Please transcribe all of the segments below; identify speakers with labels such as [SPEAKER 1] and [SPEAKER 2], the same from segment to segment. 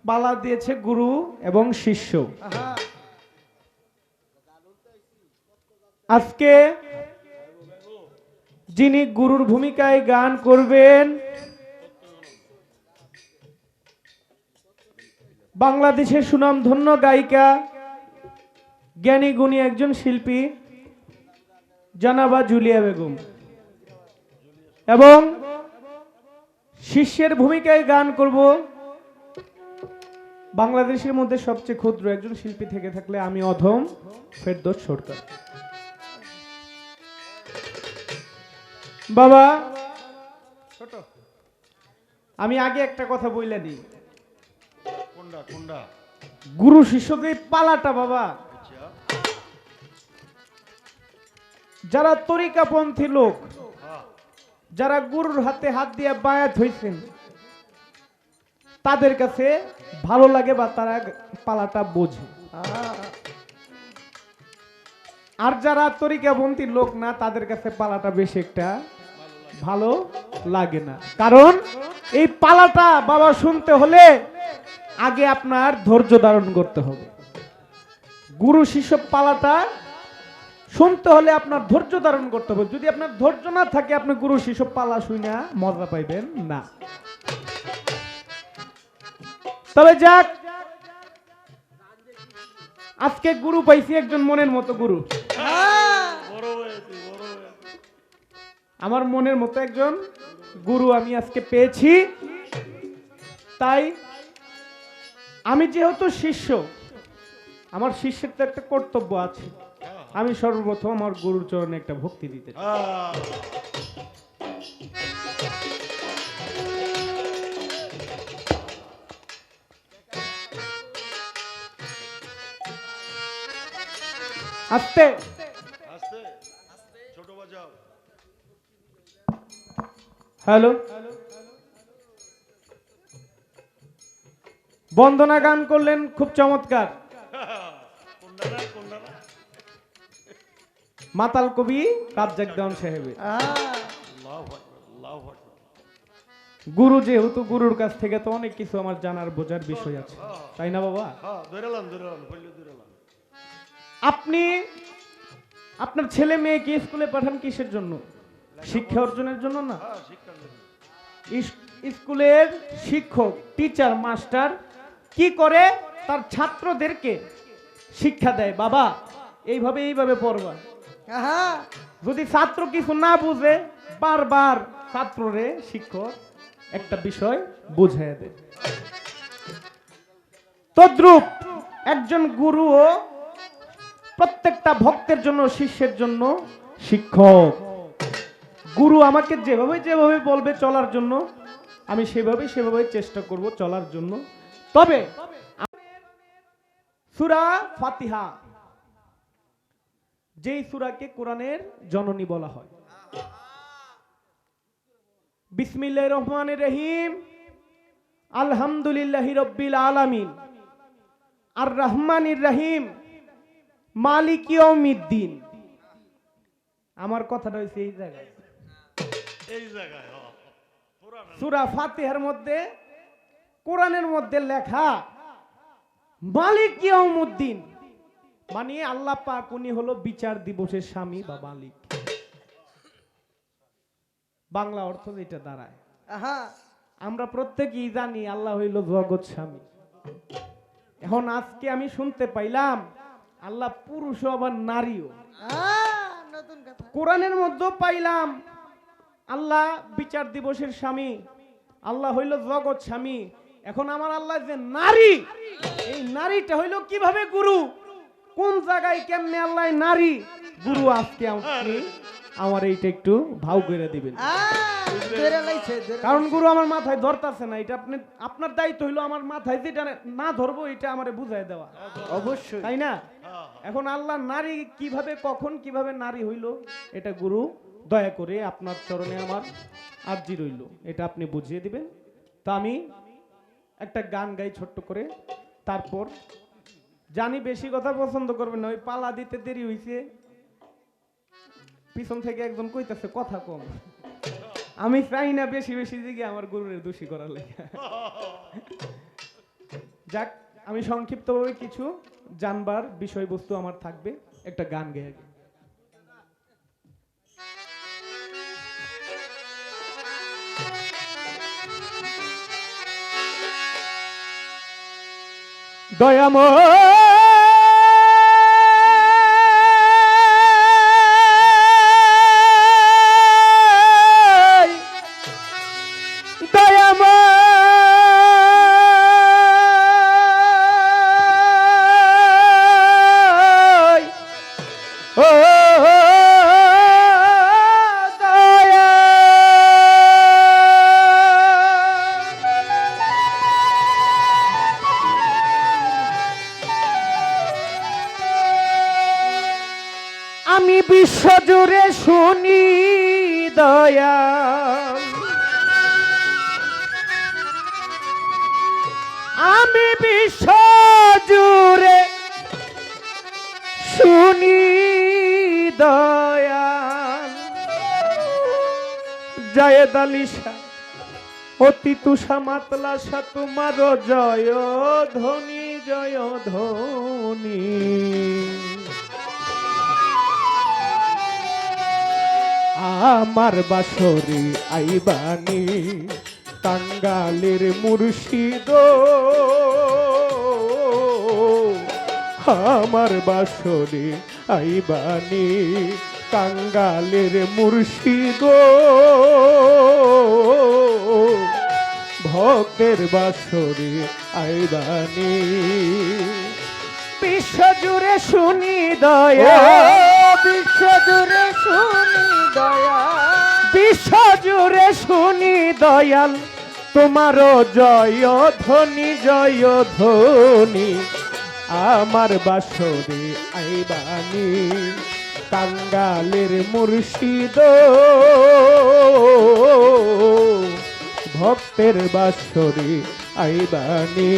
[SPEAKER 1] পালা দিয়েছে গুরু এবং শিষ্য। আজকে যিনি গুরুর ভূমিকায় গান করবেন বাংলাদেশের সুনামধন্য গায়িকা, জ্ঞানী গুণী একজন শিল্পী জানাবা জুলিয়া বেগম, এবং শিষ্যের ভূমিকায় গান করব বাংলাদেশের মধ্যে সবচেয়ে ক্ষুদ্র একজন শিল্পী থেকে থাকলে আমি অধম ফেরদৌস সরকার। বাবা ছোট, আমি আগে একটা কথা বইলা দিই, গুরু শিষ্যদের পালাটা বাবা, যারা তরিকাপন্থী লোক, যারা গুরুর হাতে হাত দিয়ে বায়াত হইছেন, তাদের কাছে ভালো লাগে বা তারা পালাটা বোঝে। আর যারা তরিকাপন্থী লোক না, তাদের কাছে পালাটা বেশি একটা ভালো লাগে না। কারণ এই পালাটা বাবা শুনতে হলে আগে আপনার ধৈর্য ধারণ করতে হবে। গুরু শিষ্য পালাটা শুনতে হলে আপনার ধৈর্য ধারণ করতে হবে। যদি আপনার ধৈর্য না থাকে, আপনি গুরু শিষ্য পালা শুনে মজা পাইবেন না। তবে যাক, আজকে গুরু পাইছি একজন মনের মতো গুরু, আমার মনের মতো একজন গুরু আমি আজকে পেয়েছি। তাই আমি যেহেতু শিষ্য, আমার শিষ্যের তো একটা কর্তব্য আছে, আমি সর্বপ্রথম আমার গুরুর চরণে একটা ভক্তি দিতে আস্তে আস্তে ছোট বাজাও। হ্যালো, বন্দনা গান করলেন খুব চমৎকার, মাতাল কবি রাজ্জাক দেওয়ান সাহেবের। গুরু যেহেতু, গুরুর কাছ থেকে তো অনেক কিছু আমার জানার বোঝার বিষয় আছে, তাই না বাবা? আপনি আপনার ছেলে মেয়েকে স্কুলে পাঠান কিসের জন্য? শিক্ষা অর্জনের জন্য না? স্কুলের শিক্ষক, টিচার, মাস্টার কি করে? তার ছাত্রদেরকে শিক্ষা দেয়, বাবা এইভাবে এইভাবে পড়বা। যদি ছাত্র কিছু না বুঝে, বারবার ছাত্ররে শিক্ষক একটা বিষয় বুঝিয়ে দেয়। তদ্রূপ একজন গুরুও প্রত্যেকটা ভক্তের জন্য, শিষ্যের জন্য শিক্ষক। গুরু আমাকে যেভাবে যেভাবে বলবে চলার জন্য, আমি সেভাবে চেষ্টা করব চলার জন্য। তবে সূরা ফাতিহা, যেই সূরাকে কোরআনের জননী বলা হয়, বিসমিল্লাহির রহমানির রহিম, আলহামদুলিল্লাহি রাব্বিল আলামিন, আর রহমানির রহিম, মালিক ইয়াউমিদ্দিন। আমার কথাটা হইছে এই জায়গায়, সূরা ফাতিহার মধ্যে, কোরআনের মধ্যে লেখা মালিক ইয়াউমুদ্দিন, মানে আল্লাহ পাক উনি হলো বিচার দিবসের স্বামী বা মালিক। বাংলা অর্থ যেটা দাঁড়ায়, আমরা প্রত্যেকেই জানি আল্লাহ হইল জগৎ স্বামী। এখন আজকে আমি শুনতে পাইলাম আল্লাহ পুরুষও আবার নারীও। কোরআনের মধ্যে পাইলাম আল্লাহ বিচার দিবসের স্বামী, আল্লাহ হইল জগৎ স্বামী। এখন আমার আল্লাহ যে নারী, এই নারীটা হইল কিভাবে গুরু? কোন জায়গায় কেমনে আল্লাহ নারী গুরু? আজকে আমার এইটা একটু ভাও করে দিবেন, কারণ গুরু আমার মাথায় ধরতেছে না। এটা আপনি, আপনার দায়িত্ব হইলো আমার মাথায় যেটা না ধরবো এটা আমারে বুঝাই দেওয়া, অবশ্যই, তাই না? এখন আল্লাহ নারী কিভাবে, কখন কিভাবে নারী হইল, এটা গুরু দয়া করে আপনার চরণে আমার আরজি রইল, এটা আপনি বুঝিয়ে দিবেন। তো আমি একটা গান গাই ছোট্ট করে, তারপর জানি বেশি কথা পছন্দ করবেন না, ওই পালা দিতে দেরি হইছে, পিছন থেকে একজন কইতাছে কথা কম। আমি চাই না বেশি বেশি দিকে আমার গুরুরে দোষী করার লাগে। যাক, আমি সংক্ষিপ্তভাবে কিছু জানবার বিষয়বস্তু আমার থাকবে, একটা গান গেয়ে আগে। আমি বিশ্বজুড়ে শুনি দয়া, আমি বিশ্বজুড়ে শুনি দয়া, জায়েদ আলী শাহ অতি তুষা মাতলাসা তোমার জয় ধ্বনি জয় ধ্বনি। আমার বাসরে আইবানি টাঙ্গালের মুর্শিদ, আমার বাসরে আইবানি টাঙ্গালের মুর্শিদ, ভক্তের বাসরে আইবানি বিশ্বজুড়ে শুনি দয়া,
[SPEAKER 2] বিশ্বজুড়ে শুনি দয়া,
[SPEAKER 1] বিশ্বজুড়ে শুনি দয়াল তোমার জয় ধ্বনি জয় ধ্বনি। আমার বাসরে আইবানি টাঙ্গালের মুর্শিদ, ভক্তের বাসরে আইবানি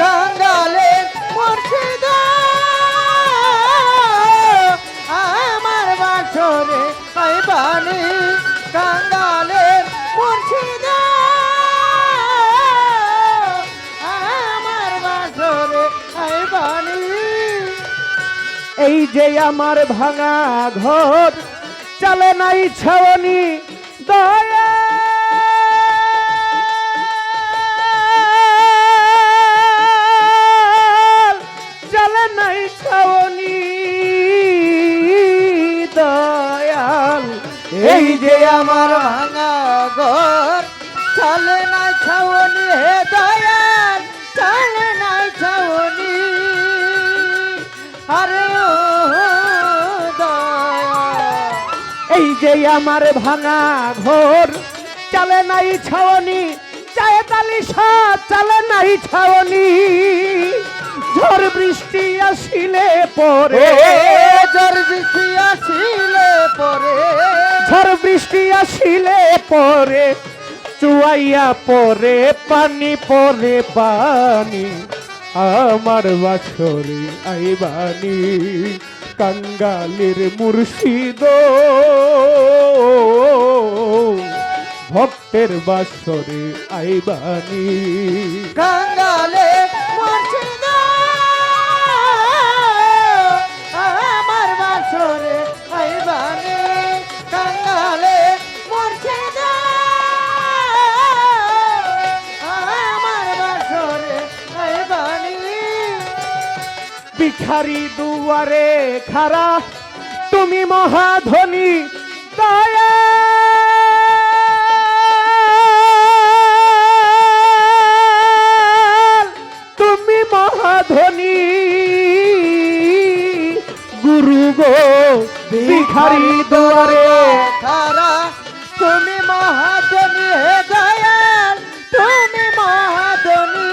[SPEAKER 2] টাঙ্গালের মুর্শিদ, আমার বাসরে আইবানি টাঙ্গালের মুর্শিদ, আমার বাসরে আইবানি।
[SPEAKER 1] এই যে আমার ভাঙা ঘর চলে নাই ছাওনি দয়া, চলে নাই ছাওনি দয়াল।
[SPEAKER 2] এই যে আমার ভাঙা ঘর চলে নাই ছাউনি, হে দয়াল চলে নাই ছাউনি। আরে ও দয়াল,
[SPEAKER 1] এই যে আমার ভাঙা ঘর চলে নাই ছাওনি, জায়েদ আলী শাহ চলে নাই ছাওনি। ঝড় বৃষ্টি আসিলে পরে,
[SPEAKER 2] ঝড় বৃষ্টি আসিলে পরে,
[SPEAKER 1] ঝড় বৃষ্টি আসিলে পরে চুয়াইয়া পরে পানি পরে পানি। আমার বাসরে আইবানি কাঙ্গালের মুর্শিদ, ভক্তের বাসরে আইবানি
[SPEAKER 2] কাঙ্গালে মুর্শিদ, আমার বাসরে আইবানি কাঙ্গালে মুর্শিদ, আমার বাসরে আইবানি।
[SPEAKER 1] ভিখারি দুয়ারে খারা তুমি মহাধনী দয়া, তুমি মহাধনী গুরু গো। ভিখারি দুয়ারে
[SPEAKER 2] খারা তুমি মহাধনী, হে দয়াল তুমি মহাধনী।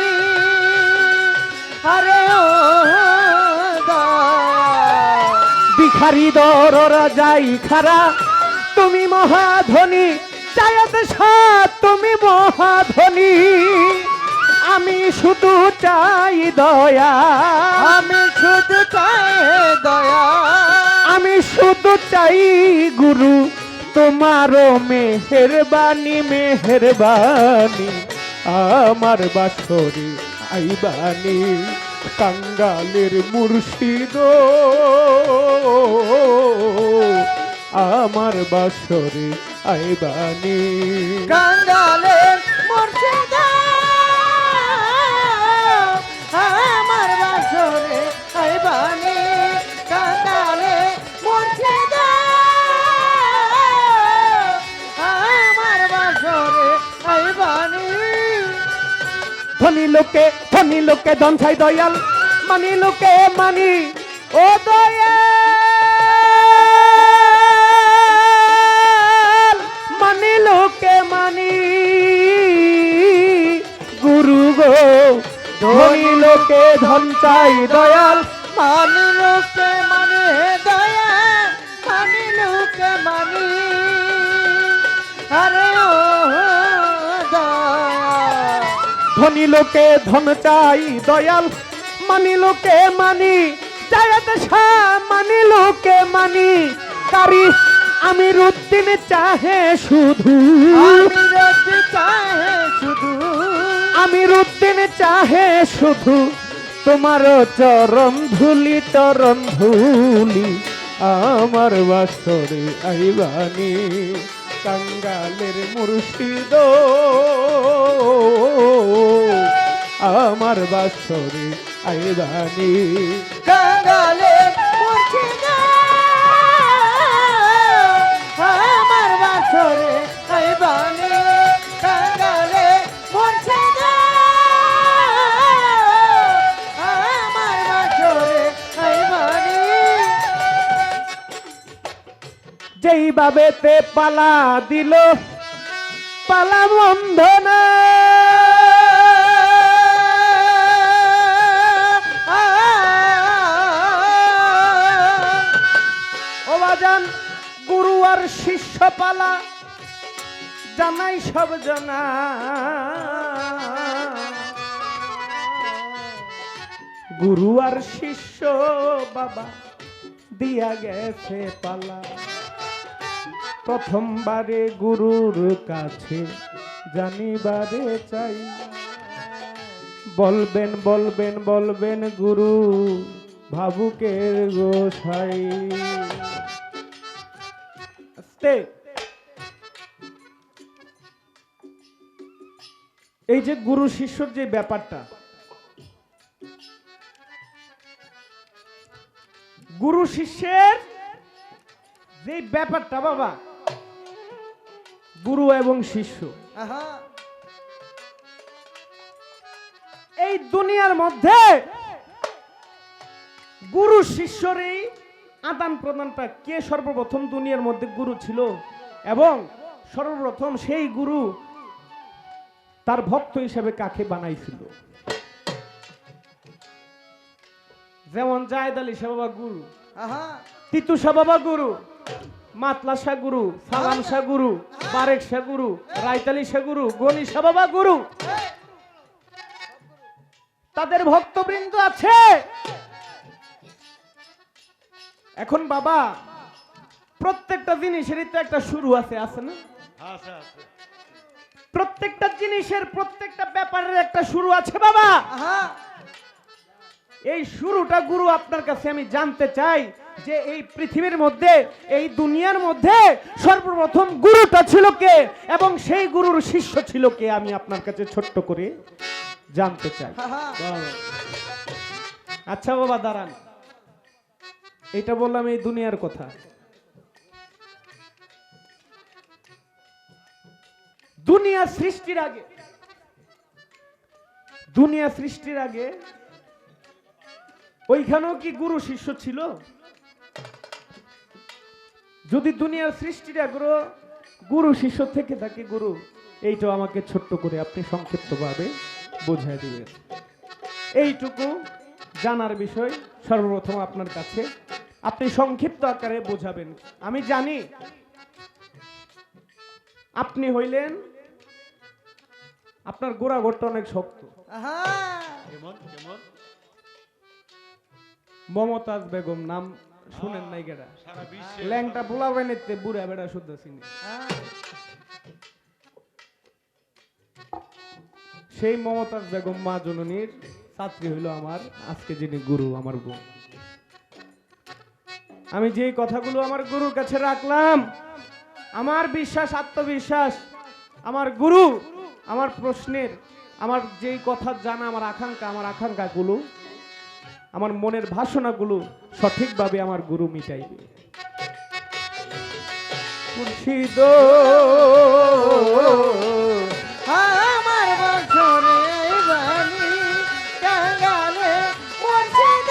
[SPEAKER 2] আরে ও দয়াল,
[SPEAKER 1] ভিখারি দররা যাই খারা তুমি মহাধনী, জায়েদ শাহ তুমি মহাধনী। আমি শুধু চাই দয়া,
[SPEAKER 2] আমি শুধু চাই দয়া,
[SPEAKER 1] আমি শুধু চাই গুরু তোমার মেহেরবানি মেহেরবানি। আমার বাসরে আইবানি কাঙ্গালের মুর্শিদ আমার বাসরে আইবানি
[SPEAKER 2] কাঙ্গালে মুর্শিদ আমার বাসরে আইবানি কাঙ্গালে মুর্শিদ আমার বাসরে আইবানি
[SPEAKER 1] ধনী লোকে ধন ছাই দয়াল মানি লোকে মানি ও দয়াল মানি লোকে মানি গুরু গো ধনী লোকে ধন চাই দয়াল
[SPEAKER 2] মানি লোকে মানি হে দয়া মানি লোকে মানি আরে ও দয়া
[SPEAKER 1] ধনী লোকে ধন চাই দয়াল মানি লোকে মানি জায়দ শাহ মানি লোকে মানি কারি আমির উদ্দিন চাহে শুধু
[SPEAKER 2] আমি রতি চাহে শুধু
[SPEAKER 1] আমির উদ্দিন চাহে শুধু তোমার চরণ ধুলি আমার বাসরে আইবানি কাঙ্গালের মুর্শিদ আমার বাসরে আইবানি
[SPEAKER 2] কাঙ্গালে মুর্শিদ আমার বাসরে আইবানি কাঙ্গালে মুর্শিদ আমার বাসরে আইবানি
[SPEAKER 1] যেই ভাবেতে পালা দিল পালা বন্ধনা গুরু আর শিষ্য পালা জানাই সব জানা গুরু আর শিষ্য বাবা দিয়া গেছে পালা প্রথমবারে গুরুর কাছে জানিবারে চাই বলবেন গুরু ভাবুকের গোসাই এই যে গুরু শিষ্যর যে ব্যাপারটা গুরু শিষ্যের যে ব্যাপারটা বাবা গুরু এবং শিষ্য এই দুনিয়ার মধ্যে গুরু শিষ্যর এই আদান প্রদানটা কে সর্বপ্রথম দুনিয়ার মধ্যে গুরু ছিল এবং সর্বপ্রথম সেই গুরু তার ভক্ত হিসেবে কাকে বানাইছিল যেমন জায়েদ আলী শাহ বাবা গুরু তিতু শাহ বাবা গুরু মাতলা শাহ গুরু সালাম শাহ গুরু বারেক শাহ গুরু রায়তালি শাহ গুরু গনি শাহ বাবা গুরু তাদের ভক্তবৃন্দ আছে এখন বাবা প্রত্যেকটা জিনিসেরই তো একটা শুরু আছে না প্রত্যেকটা জিনিসের প্রত্যেকটা ব্যাপারের একটা শুরু আছে বাবা এই শুরুটা গুরু আপনার কাছে আমি জানতে চাই যে এই পৃথিবীর মধ্যে এই দুনিয়ার মধ্যে সর্বপ্রথম গুরুটা ছিল কে এবং সেই গুরুর শিষ্য ছিল কে আমি আপনার কাছে ছোট্ট করে জানতে চাই আচ্ছা বাবা দাঁড়ান এটা বললাম এই দুনিয়ার কথা দুনিয়া সৃষ্টির আগে ওইখানেও কি গুরু শিষ্য ছিল যদি দুনিয়ার সৃষ্টির আগে গুরু শিষ্য থেকে থাকে গুরু এইটা আমাকে ছোট্ট করে আপনি সংক্ষিপ্তভাবে বোঝায় দিবেন এইটুকু জানার বিষয় সর্বপ্রথম আপনার কাছে আপনি সংক্ষিপ্ত আকারে বোঝাবেন আমি জানি আপনি হইলেন আপনার গোড়া ঘরটা অনেক শক্ত মমতাজ বেগম নাম শুনেন নাই গেরা ল্যাংটা পোলা বানাইতে বুড়া বেড়া শুদ্ধ চিনি সেই মমতাজ বেগম মা জননীর ছাত্রী হইল আমার আজকে যিনি গুরু, আমার গুরু। আমি যেই কথাগুলো আমার গুরুর কাছে রাখলাম, আমার বিশ্বাস, আত্মবিশ্বাস, আমার গুরু আমার প্রশ্নের, আমার যেই কথা জানা, আমার আকাঙ্ক্ষাগুলো, আমার মনের বাসনাগুলো সঠিকভাবে আমার গুরু মিটাইবে। মুর্শিদ
[SPEAKER 2] আমার বছরে বাণী কাঙ্গালে মুর্শিদ,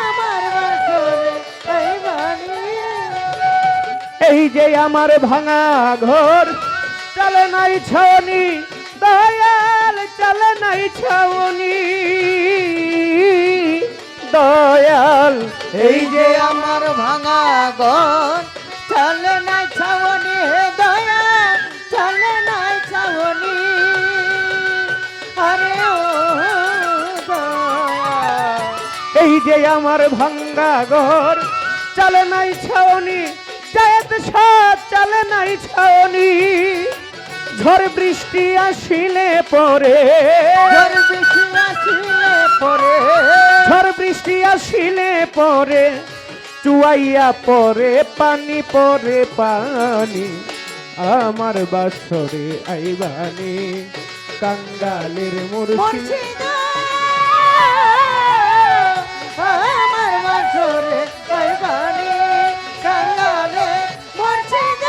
[SPEAKER 2] আমার বছরে বাণী।
[SPEAKER 1] এই যে আমার ভাঙা ঘর, চলে নাই ছাউনি, দয়াল চলে নাই ছাউনি, দয়াল
[SPEAKER 2] এই যে আমার ভাঙা ঘর, চলে নাই ছাউনি, হে দয়া চলে নাই ছাউনি। আরে ও দয়া,
[SPEAKER 1] এই যে আমার ভাঙ্গা ঘর, চলে নাই ছাউনি, জায়েদ সাত চলে নাই ছাউনি, ঝড় বৃষ্টি আসিলে পরে,
[SPEAKER 2] ঝড় বৃষ্টি আসিলে পরে,
[SPEAKER 1] ঝড় বৃষ্টি আসিলে পরে, চুয়াইয়া পরে পানি, পরে পানি, আমার বাসরে আইবানি, কাঙ্গালের মুর্শিদ।
[SPEAKER 2] মুর্শিদ আমার বছরে বাণী কাঙ্গালে মুর্শিদ,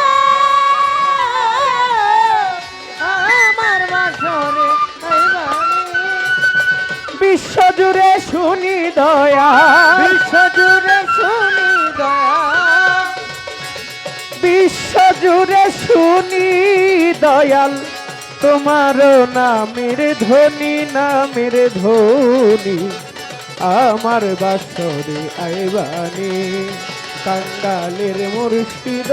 [SPEAKER 2] আমার বছরে বাণী।
[SPEAKER 1] বিশ্বজুড়ে শুনি দয়া,
[SPEAKER 2] বিশ্বজুড়ে শুনি দয়া,
[SPEAKER 1] বিশ্বজুড়ে শুনি দয়াল, তোমার নামের ধ্বনি, নামের ধ্বনি, আমার বাসরে আইবানি, কাঙ্গালের মুর্শিদ,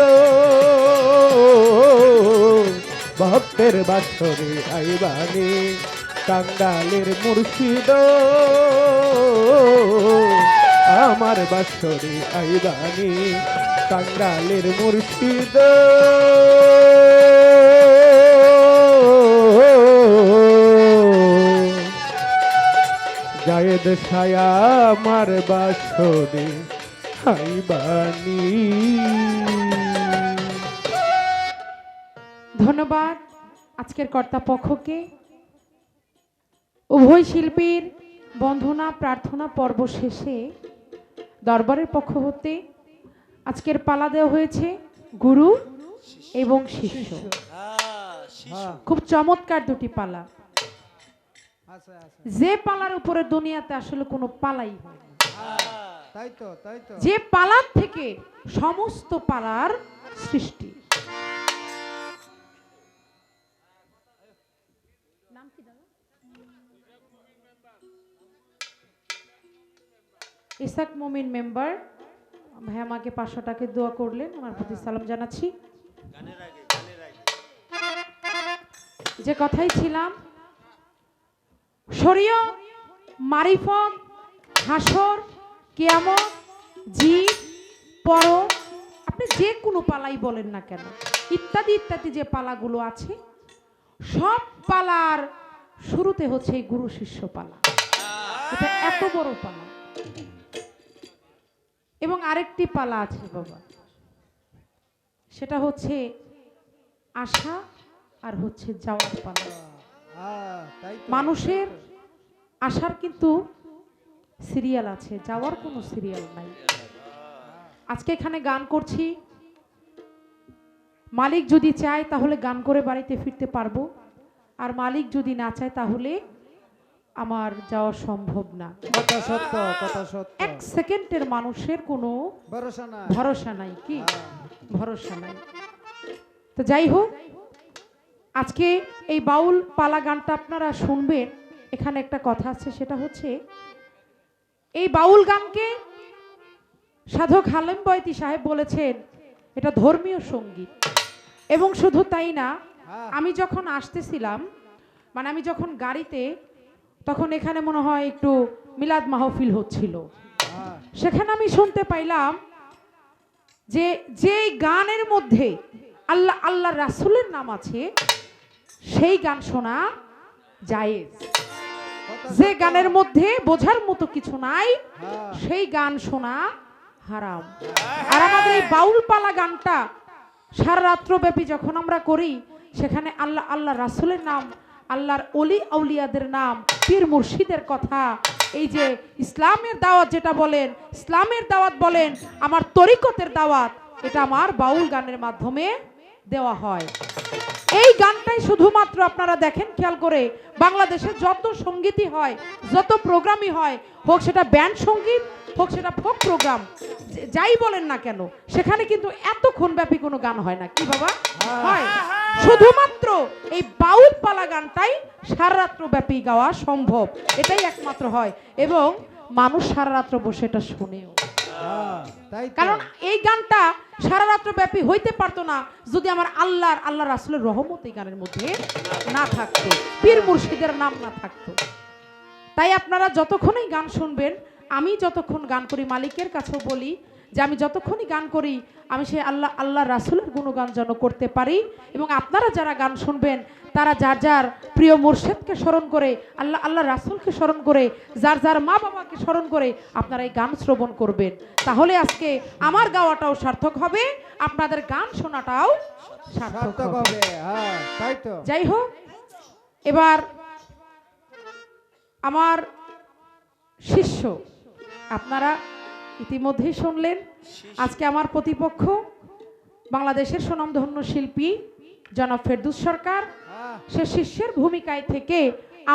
[SPEAKER 1] ভক্তের বাসরে আইবানি, কাঙ্গালের মুর্শিদ, আমার বাসরে আইবানি, কাঙ্গালের মুর্শিদ। জায়েদ ছায়া আমার বাসরে আইবানি।
[SPEAKER 3] ধন্যবাদ আজকের কর্তাপক্ষকে। উভয় শিল্পীর বন্দনা প্রার্থনা পর্ব শেষে দরবারের পক্ষ হতে আজকের পালা দেওয়া হয়েছে গুরু এবং শিষ্য। খুব চমৎকার দুটি পালা। যে পালার উপরে দুনিয়াতে আসলে কোনো পালাই হয় না,
[SPEAKER 2] তাই তো তাই তো।
[SPEAKER 3] যে পালার থেকে সমস্ত পালার সৃষ্টি। ইসাক মুমিন মেম্বার ভাই আমাকে 500 টাকা দোয়া করলেন, আমার প্রতি সালাম জানাচ্ছি। যে কথাই ছিলাম, শরীয়ত, মারিফত, হাসর, কিয়ামত, জীব, পরম, আপনি যে কোনো পালাই বলেন না কেন, ইত্যাদি ইত্যাদি যে পালাগুলো আছে, সব পালার শুরুতে হচ্ছে এই গুরু শিষ্য পালা। এটা এত বড় পালা। এবং আরেকটি পালা আছে বাবা, সেটা হচ্ছে আসা আর হচ্ছে যাওয়ার পালা। মানুষের আসার কিন্তু সিরিয়াল আছে, যাওয়ার কোনো সিরিয়াল নাই। আজকে এখানে গান করছি, মালিক যদি চায় তাহলে গান করে বাড়িতে ফিরতে পারবো, আর মালিক যদি না চায় তাহলে আমার যাওয়া সম্ভব না।
[SPEAKER 2] কথা সত্য, কথা সত্য।
[SPEAKER 3] এক সেকেন্ডের মানুষের কোনো
[SPEAKER 2] ভরসা নাই,
[SPEAKER 3] ভরসা নাই। কি ভরসা নাই? তো যাই হোক, আজকে এই বাউল পালা গানটা আপনারা শুনবেন। এখানে একটা কথা আছে, সেটা হচ্ছে এই বাউল গানকে সাধক হালিম বয়তি সাহেব বলেছেন এটা ধর্মীয় সঙ্গীত। এবং শুধু তাই না, আমি যখন আসতেছিলাম, মানে আমি যখন গাড়িতে, তখন এখানে মনে হয় একটু মিলাদ মাহফিল হচ্ছিল, সেখানে আমি শুনতে পাইলাম যে যেই গানের মধ্যে আল্লাহ আল্লাহ রাসূলের নাম আছে, সেই গান শোনা জায়েজ। যে গানের মধ্যে বোঝার মতো কিছু নাই সেই গান শোনা হারাম। আর আমাদের এই বাউল পালা গানটা সারা রাত্র ব্যাপী যখন আমরা করি, সেখানে আল্লাহ আল্লাহ রাসূলের নাম, আল্লাহর অলি আউলিয়াদের নাম, পীর মুর্শিদের কথা, এই যে ইসলামের দাওয়াত যেটা বলেন, ইসলামের দাওয়াত বলেন, আমার তরিকতের দাওয়াত, এটা আমার বাউল গানের মাধ্যমে দেওয়া হয়। এই গানটাই শুধুমাত্র আপনারা দেখেন খেয়াল করে, বাংলাদেশে যত সঙ্গীতই হয়, যত প্রোগ্রামই হয়, হোক সেটা ব্যান্ড সঙ্গীত, হোক সেটা ফোক প্রোগ্রাম, যাই বলেন না কেন, সেখানে কিন্তু এতক্ষণ ব্যাপী কোনো গান হয় না। কি বাবা হয়? শুধুমাত্র এই বাউল পালা গানটাই সারা রাত্র ব্যাপী গাওয়া সম্ভব, এটাই একমাত্র হয়, এবং মানুষ সারা রাত্র বসে এটা শুনেও। কারণ এই গানটা সারা রাত্র ব্যাপী হইতে পারতো না যদি আমার আল্লাহ রাসূলের রহমত এই গানের মধ্যে না থাকতো, পীর মুর্শিদের নাম না থাকতো। তাই আপনারা যতক্ষণই গান শুনবেন, আমি যতক্ষণ গান করি মালিকের কাছেও বলি যে আমি যতক্ষণই গান করি আমি সেই আল্লাহ রাসূলের গুণগান যেন করতে পারি, এবং আপনারা যারা গান শুনবেন তারা যার যার প্রিয় মুর্শিদকে স্মরণ করে, আল্লাহ রাসূলকে স্মরণ করে, যার যার মা বাবাকে স্মরণ করে আপনারা এই গান শ্রবণ করবেন। তাহলে আজকে আমার গাওয়াটাও সার্থক হবে, আপনাদের গান শোনাটাও সার্থক হবে।
[SPEAKER 2] তাই তো।
[SPEAKER 3] যাই হোক, এবার আমার শিষ্য আপনারা ইতিমধ্যেই শুনলেন, আজকে আমার প্রতিপক্ষ বাংলাদেশের সুনামধন্য শিল্পী জনাব ফেরদৌস সরকার, সে শিষ্যের ভূমিকায় থেকে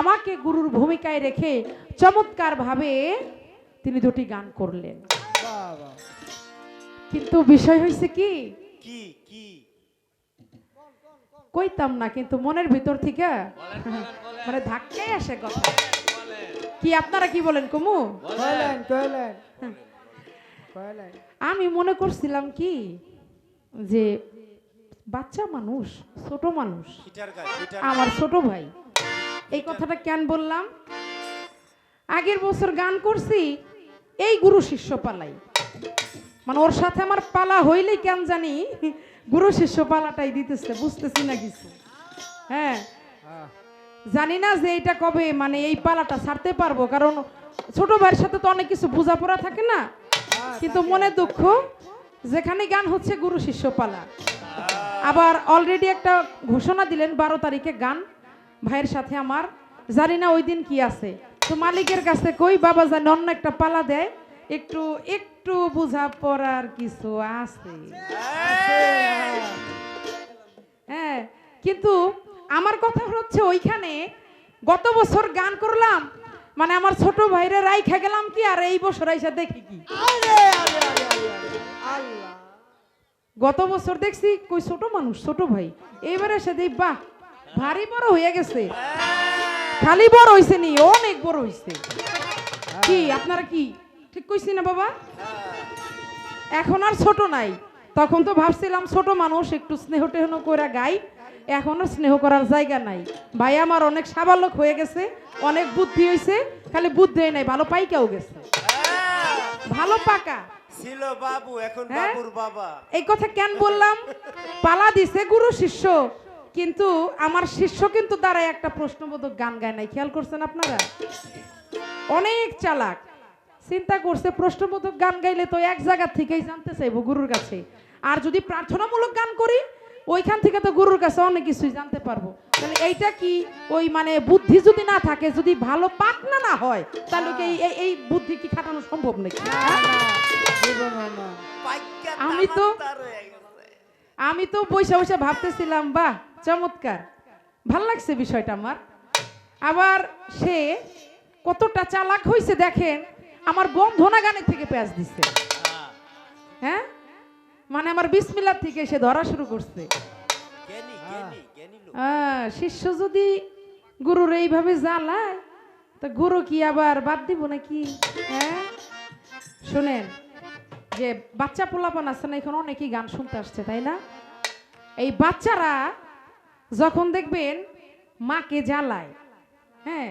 [SPEAKER 3] আমাকে গুরুর ভূমিকায় রেখে চমৎকারভাবে তিনি দুটি গান করলেন। কিন্তু বিষয় হয়েছে কি কইতাম না, কিন্তু মনের ভিতর থেকে মানে ধাক্কাই আসে কথা। কি আপনারা কি বলেন কুমু? আমি মনে করছিলাম কি যে বাচ্চা মানুষ, ছোট মানুষ, আমার ছোট ভাই, এই কথাটা কেন বললাম? আগের বছর গান করছি এই গুরু শিষ্য পালাই, মানে ওর সাথে আমার পালা হইলেই কেন জানি গুরু শিষ্য পালাটাই দিতেছে, বুঝতেছি না কিছু। হ্যাঁ, জানি না যে এইটা কবে মানে এই পালাটা ছাড়তে পারবো, কারণ ছোট ভাইয়ের সাথে তো অনেক কিছু বোঝাপড়া থাকে না। কিন্তু মনে দুঃখ, যেখানে গান হচ্ছে গুরু শিষ্য পালা। আবার অলরেডি একটা ঘোষণা দিলেন 12 তারিখে গান ভাইয়ের সাথে আমার, জানি না ওই দিন কি আছে। তো মালিকের কাছে কই বাবা জানি অন্য একটা পালা দেয়, একটু একটু বোঝাপড়ার কিছু আছে। হ্যাঁ, কিন্তু আমার কথা হচ্ছে ওইখানে গত বছর গান করলাম, মানে আমার ছোট ভাইরে রাইখা গেলাম কি, আর এই বছর আইসা দেখি কি গত বছর দেখছি কই ছোট মানুষ ছোট ভাই, এইবারে এসে দেখ বাহ ভারী বড় হয়ে গেছে। খালি বড় হইছে নি, অনেক বড় হইছে। কি আপনারা কি ঠিক কইছি না বাবা? এখন আর ছোট নাই। তখন তো ভাবছিলাম ছোট মানুষ একটু স্নেহ টেহন করে গাই, এখনো স্নেহ করার জায়গা নাই। ভাই আমার অনেক সাবালক হয়ে গেছে, অনেক বুদ্ধি হয়েছে, খালি বুদ্ধি নাই, ভালো পাইকাও গেছে, ভালো পাকা
[SPEAKER 4] ছিল বাবু, এখন বাবুর বাবা।
[SPEAKER 3] এই কথা কেন বললাম? পালা দিছে গুরু শিষ্য, কিন্তু আমার শিষ্য কিন্তু দাঁড়ায় একটা প্রশ্নবোধক গান গায় নাই। খেয়াল করছেন আপনারা? অনেক চালাক, চিন্তা করছে প্রশ্নবোধক গান গাইলে তো এক জায়গা থেকেই জানতে চাইবো গুরুর কাছে, আর যদি প্রার্থনামূলক গান করি ওইখান থেকে তো গুরুর কাছে অনেক কিছুই জানতে পারবো। তাহলে এইটা কি ওই মানে বুদ্ধি যদি না থাকে, যদি ভালো পাকনা না হয়, তাহলে কি এই বুদ্ধি কি খাটানো সম্ভব নাকি? আমি তো বসে বসে ভাবতেছিলাম বাহ চমৎকার, ভাল লাগছে বিষয়টা আমার। আবার সে কতটা চালাক হয়েছে দেখেন, আমার বন্ধনা গানের থেকে পেঁয়াজ দিছে। হ্যাঁ, মানে আমার বিসমিল্লাহ থেকে সে ধরা শুরু করছে। শিষ্য যদি গুরুর এইভাবে জ্বালায় তো গুরু কি আবার বাদ দিব নাকি? হ্যাঁ, শোনেন, যে বাচ্চা পোলাপান আছে না, এখন অনেকেই গান শুনতে আসছে তাই না? এই বাচ্চারা যখন দেখবেন মাকে জ্বালায়, হ্যাঁ,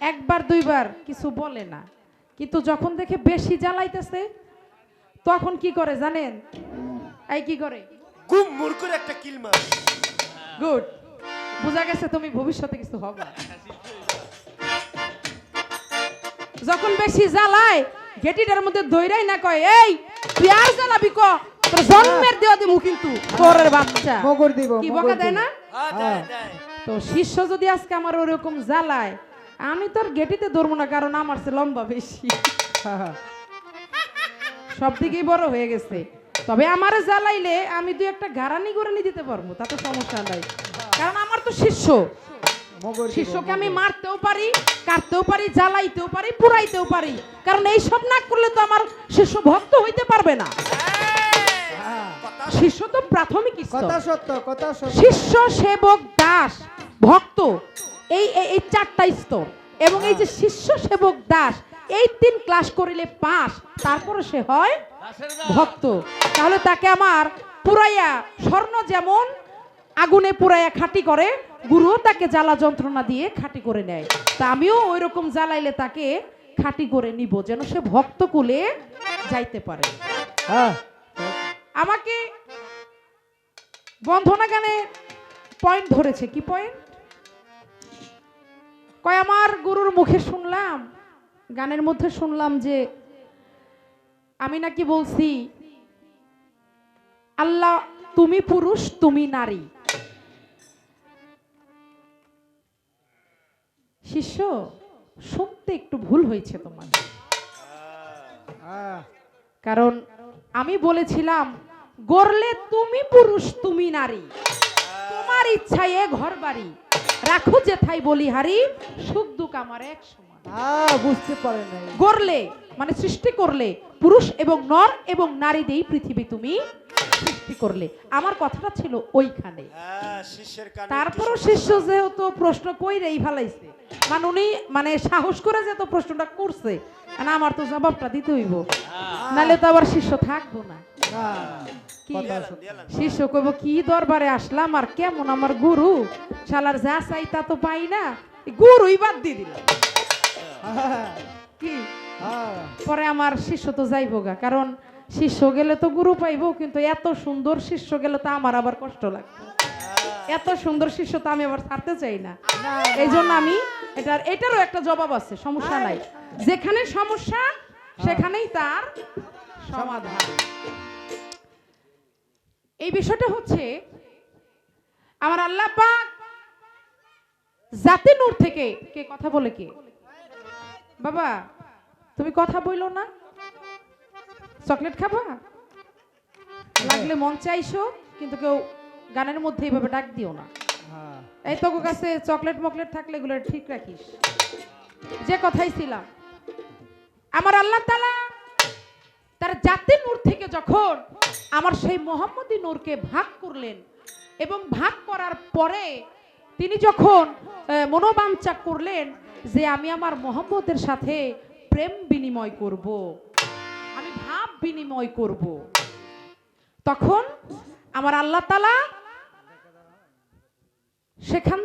[SPEAKER 3] একবার দুইবার কিছু বলে না, কিন্তু যখন দেখে বেশি জ্বালাইতেছে তখন কি করে জানেন? এই কি করে?
[SPEAKER 4] গুম্মুর করে একটা কিল মারে।
[SPEAKER 3] গুড। বোঝা গেছে তুমি ভবিষ্যতে কিছু হবে। যখন বেশি জ্বালায় গেটিটার মধ্যে দইরাই না কয় এই তুই আর জ্বালাবি ক তোর জন্মের দেওয়া দিমু কিন্তু তোরের বাচ্চা
[SPEAKER 2] মগর দিব,
[SPEAKER 3] কি
[SPEAKER 2] মগর
[SPEAKER 3] বকা
[SPEAKER 2] দিব।
[SPEAKER 3] দেয় না?
[SPEAKER 4] দেয়, দেয়।
[SPEAKER 3] তো শিষ্য যদি আজকে আমার ওরকম জ্বালায় আমি তোর গেটিতে ধরবো না, কারণ আমার চেয়ে লম্বা বেশি, সব দিকেই বড় হয়ে গেছে। তবে আমারে জ্বালাইলে আমি দুই একটা গারানি গরানি দিতে পারবো, তাতে সমস্যা নাই, কারণ আমার তো শিষ্য।
[SPEAKER 2] মগর দিব,
[SPEAKER 3] শিষ্যকে আমি মারতেও পারি, কাটতেও পারি, জ্বালাইতেও পারি, পুরাইতেও পারি, কারণ এই সব না করলে তো আমার শিষ্য ভক্ত হইতে পারবে না।
[SPEAKER 2] হ্যাঁ,
[SPEAKER 3] শিষ্য তো প্রাথমিক স্তর।
[SPEAKER 2] কথা সত্য, কথা সত্য।
[SPEAKER 3] শিষ্য, সেবক, দাস, ভক্ত, এই এই এই চারটা স্তর। এবং এই যে শিষ্য, সেবক, দাস, এই 3 ক্লাস করিলে পাস, তারপরে সে হয় ভক্ত। তাহলে তাকে আমার পুরাইয়া, স্বর্ণ যেমন আগুনে পুরাইয়া খাঁটি করে, গুরুও তাকে জ্বালা যন্ত্রণা দিয়ে খাঁটি করে নেয়। তা আমিও ওই রকম জ্বালাইলে তাকে খাঁটি করে নিব, যেন সে ভক্ত কুলে যাইতে পারে।
[SPEAKER 2] হ্যাঁ,
[SPEAKER 3] আমাকে বন্ধনা গানে পয়েন্ট ধরেছে। কি পয়েন্ট? কয় আমার গুরুর মুখে শুনলাম, গানের মধ্যে শুনলাম যে আমি নাকি বলছি আল্লাহ তুমি পুরুষ তুমি নারী। শিষ্য, শুনতে একটু ভুল হয়েছে তোমার,
[SPEAKER 2] হ্যাঁ,
[SPEAKER 3] কারণ আমি বলেছিলাম গড়লে তুমি পুরুষ তুমি নারী, তোমার ইচ্ছায় এ ঘর বাড়ি, রাখো যেথায় বলিহারি, সুখ দুঃখ আমার এক সমান।
[SPEAKER 2] বুঝতে পারে নাই।
[SPEAKER 3] গড়লে মানে সৃষ্টি করলে, পুরুষ এবং নর এবং নারী দিয়েই পৃথিবী তুমি সৃষ্টি করলে। আমার কথাটা ছিল ওইখানে।
[SPEAKER 4] শিষ্যের কানে
[SPEAKER 3] তারপরও শিষ্য যেহেতু প্রশ্ন কইরেই ফেলাইছে, মানে উনি মানে সাহস করে যেহেতু প্রশ্নটা করছে, না আমার তো জবাবটা দিতে হইব, নাহলে তো আবার শিষ্য থাকবো না।
[SPEAKER 2] না,
[SPEAKER 3] কি
[SPEAKER 2] কথা সত্য।
[SPEAKER 3] শিষ্য কইব কি দরবারে আসলাম আর কেমন আমার গুরু, শালার যা চাই তা তো পাই না, গুরুই বাদ দিয়ে দিল।
[SPEAKER 2] হ্যাঁ,
[SPEAKER 3] কি
[SPEAKER 2] হ্যাঁ,
[SPEAKER 3] পরে আমার শিষ্য তো যাইব গা, কারণ শিষ্য গেলে তো গুরু পাইবো, কিন্তু এত সুন্দর শিষ্য গেলে তো আমার আবার কষ্ট লাগবে। এত সুন্দর শিষ্য তো আমি আবার ছাড়তে চাই না। এই জন্য আমি এটারও একটা জবাব আছে, সমস্যা নাই, যেখানে সমস্যা সেখানেই তার সমাধান। এই বিষয়টা হচ্ছে আমার আল্লাহ পাক জাতি নূর থেকে, কে কথা বলে কে বাবা, তুমি কথা বইলো না, চকলেট খাবা লাগলে মন চাইছো, কিন্তু কেউ গানের মধ্যে এইভাবে ডাক দিও না।
[SPEAKER 2] হ্যাঁ,
[SPEAKER 3] এই তো কাছে চকলেট মকলেট থাকলে এগুলো ঠিক রাখিস। যে কথাই ছিলাম, আমার আল্লাহ তাআলা তার জাতি নূর থেকে যখন আমার সেই মোহাম্মদী নূরকে ভাগ করলেন, এবং ভাগ করার পরে তিনি যখন মনোবাঞ্ছা করলেন যে আমি আমার মোহাম্মদের সাথে প্রেম বিনিময় করব, আমি ভাব বিনিময় করব, তখন আমার আল্লাহ তাআলা সেখান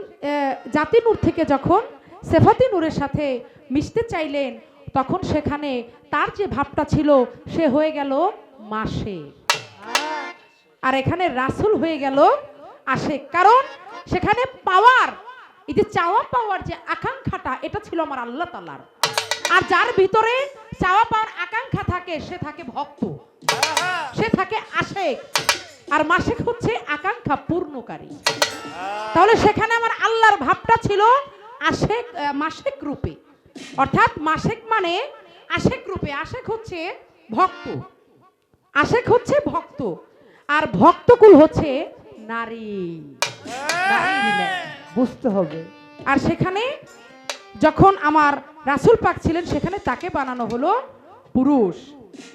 [SPEAKER 3] জাতি নূর থেকে যখন সেফাতি নূরের সাথে মিশতে চাইলেন, তখন সেখানে তার যে ভাবটা ছিল সে হয়ে গেল মাসে, আর এখানে রাসূল হয়ে গেল আশেক। কারণ সেখানে পাওয়ার, এই যে চাওয়া পাওয়ার যে আকাঙ্ক্ষাটা, এটা ছিল আমার আল্লাহ তাআলার। আর যার ভিতরে চাওয়া পাওয়ার আকাঙ্ক্ষা থাকে সে থাকে ভক্ত, সে থাকে আশেক। আর মাসেক হচ্ছে আকাঙ্ক্ষা পূর্ণকারী। তাহলে সেখানে আমার আল্লাহর ভাবটা ছিল আশেক, মাসেক রূপে, অর্থাৎ মাসেক মানে আশেক রূপে। আশেক হচ্ছে ভক্ত, আশেক হচ্ছে ভক্ত, আর ভক্তকুল হচ্ছে নারী।
[SPEAKER 2] বুঝতে হবে।
[SPEAKER 3] আর সেখানে যখন আমার রাসূল পাক ছিলেন, সেখানে তাকে বানানো হলো পুরুষ।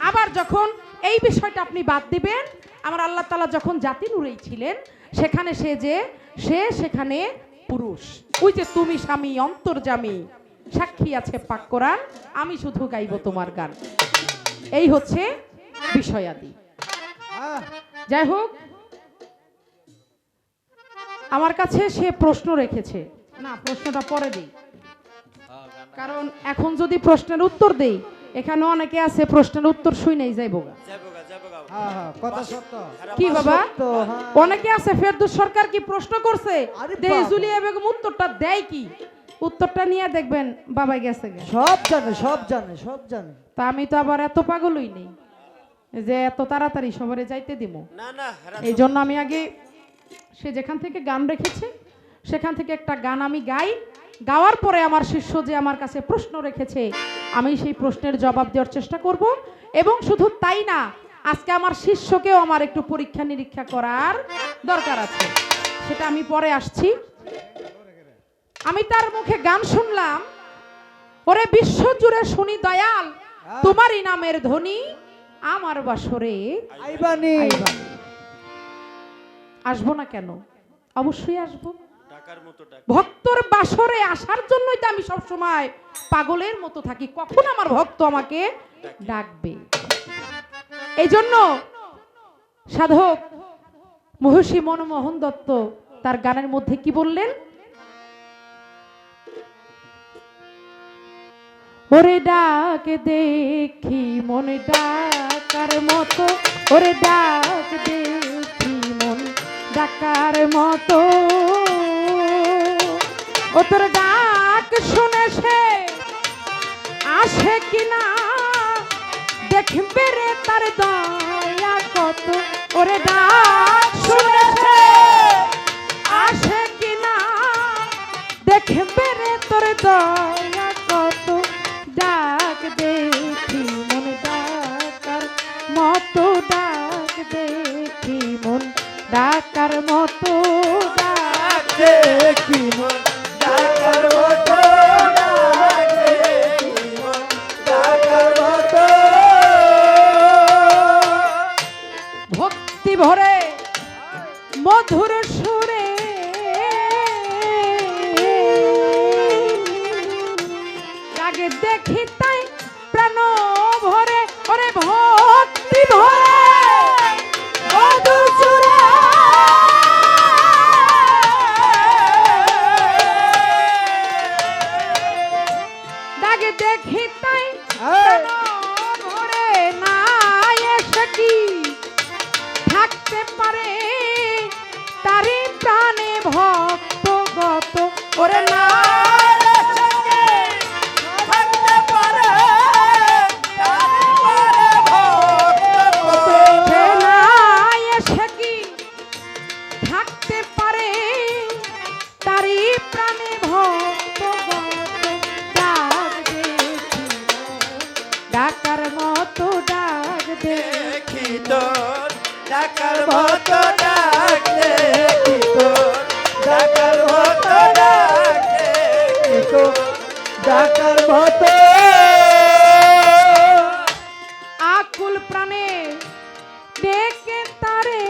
[SPEAKER 3] আবার যখন এই বিষয়টা আপনি বাদ দিবেন, আমার আল্লাহ তাআলা যখন জাতি নূরেই ছিলেন, সেখানে সে সেখানে পুরুষ। ওই যে তুমি স্বামী অন্তর্যামী, সাক্ষী আছে পাক কোরআন, আমি শুধু গাইব তোমার গান। এই হচ্ছে বিষয়াদি। যাই হোক, আমার কাছে সে প্রশ্ন রেখেছে, না প্রশ্নটা পরে দিই, কারণ এখন যদি প্রশ্নের উত্তর দেই, এখানে অনেকে আছে প্রশ্নের উত্তর শুনেই যাইব গা।
[SPEAKER 4] যাবে গা।
[SPEAKER 2] হ্যাঁ হ্যাঁ কথা সত্য
[SPEAKER 4] এরা
[SPEAKER 3] কি বাবা
[SPEAKER 2] তো হ্যাঁ
[SPEAKER 3] অনেকে আছে ফেরদৌস সরকার কি প্রশ্ন করছে
[SPEAKER 2] আরে
[SPEAKER 3] দেই
[SPEAKER 2] বাবা।
[SPEAKER 3] জুলিয়া বেগম উত্তরটা দেয় কি উত্তরটা নিয়ে দেখবেন বাবা গেছে গে
[SPEAKER 2] সব জানে সব জানে সব জানে
[SPEAKER 3] তা আমি তো আবার এত পাগলই নেই যে এত তাড়াতাড়ি সবারে যাইতে দিব
[SPEAKER 4] না না এরা
[SPEAKER 3] এই জন্য আমি আগে সে যেখান থেকে গান রেখেছে সেখান থেকে একটা গান আমি গাই গাওয়ার পরে আমার শিষ্য যে আমার কাছে প্রশ্ন রেখেছে আমি সেই প্রশ্নের জবাব দেওয়ার চেষ্টা করব এবং শুধু তাই না আজকে আমার শিষ্যকেও আমার একটু পরীক্ষা নিরীক্ষা করার দরকার আছে সেটা আমি পরে আসছি আমি তার মুখে গান শুনলাম ওরে বিশ্ব জুড়ে শুনি দয়াল তোমারই নামের ধ্বনি আমার বাসরে
[SPEAKER 2] আইবানি
[SPEAKER 3] আইবানি। আসবো না কেন অবশ্যই আসবো
[SPEAKER 4] টাকার মতো টাকা
[SPEAKER 3] ভক্তর বাসরে আসার জন্যই তো আমি সব সময় পাগলের মতো থাকি কখন আমার ভক্ত আমাকে ডাকবে এই জন্য সাধক মহর্ষি মনমোহন দত্ত তার গানের মধ্যে কি বললেন ওরে ডাক দেখি মনে ডাকার মতো ওরে ডাক দেখি মন ডাকার মতো ও তোর ডাক শুনে সে আসে কিনা দেখবে রে তার দয়া কত ওরে ডাক শুনে সে আসে কিনা দেখবে রে তোর দয়া কত ডাক দেখি মন ডাকার মতো ডাক দেখি মন ডাকার মতো ডাক
[SPEAKER 2] দেখি মন ডাকার মতো ডাক দেখি মন ডাকার মতো
[SPEAKER 3] ভক্তি ভরে মধুর সুরে আগে দেখি তাই প্রাণ ভরে ওরে ভক্তি ভরে মধুর সুরে আগে দেখি তাই প্রাণ ভরে না এসে কি থাকতে পারে তারি প্রাণে ভক্ত গত ওরে না
[SPEAKER 2] থাকতে পারে তারপরে ভক্ত
[SPEAKER 3] সে না এসে কি থাকতে পারে তারি প্রাণে ভক্ত গত ডাক দেখি ডাকার মতো ডাক
[SPEAKER 4] দেখি তোর টাকার মতো ডাক দেখি তোর টাকার মতো ডাক দেখি তোর
[SPEAKER 2] ডাকার মতো
[SPEAKER 3] আকুল প্রাণে ডেকে তারে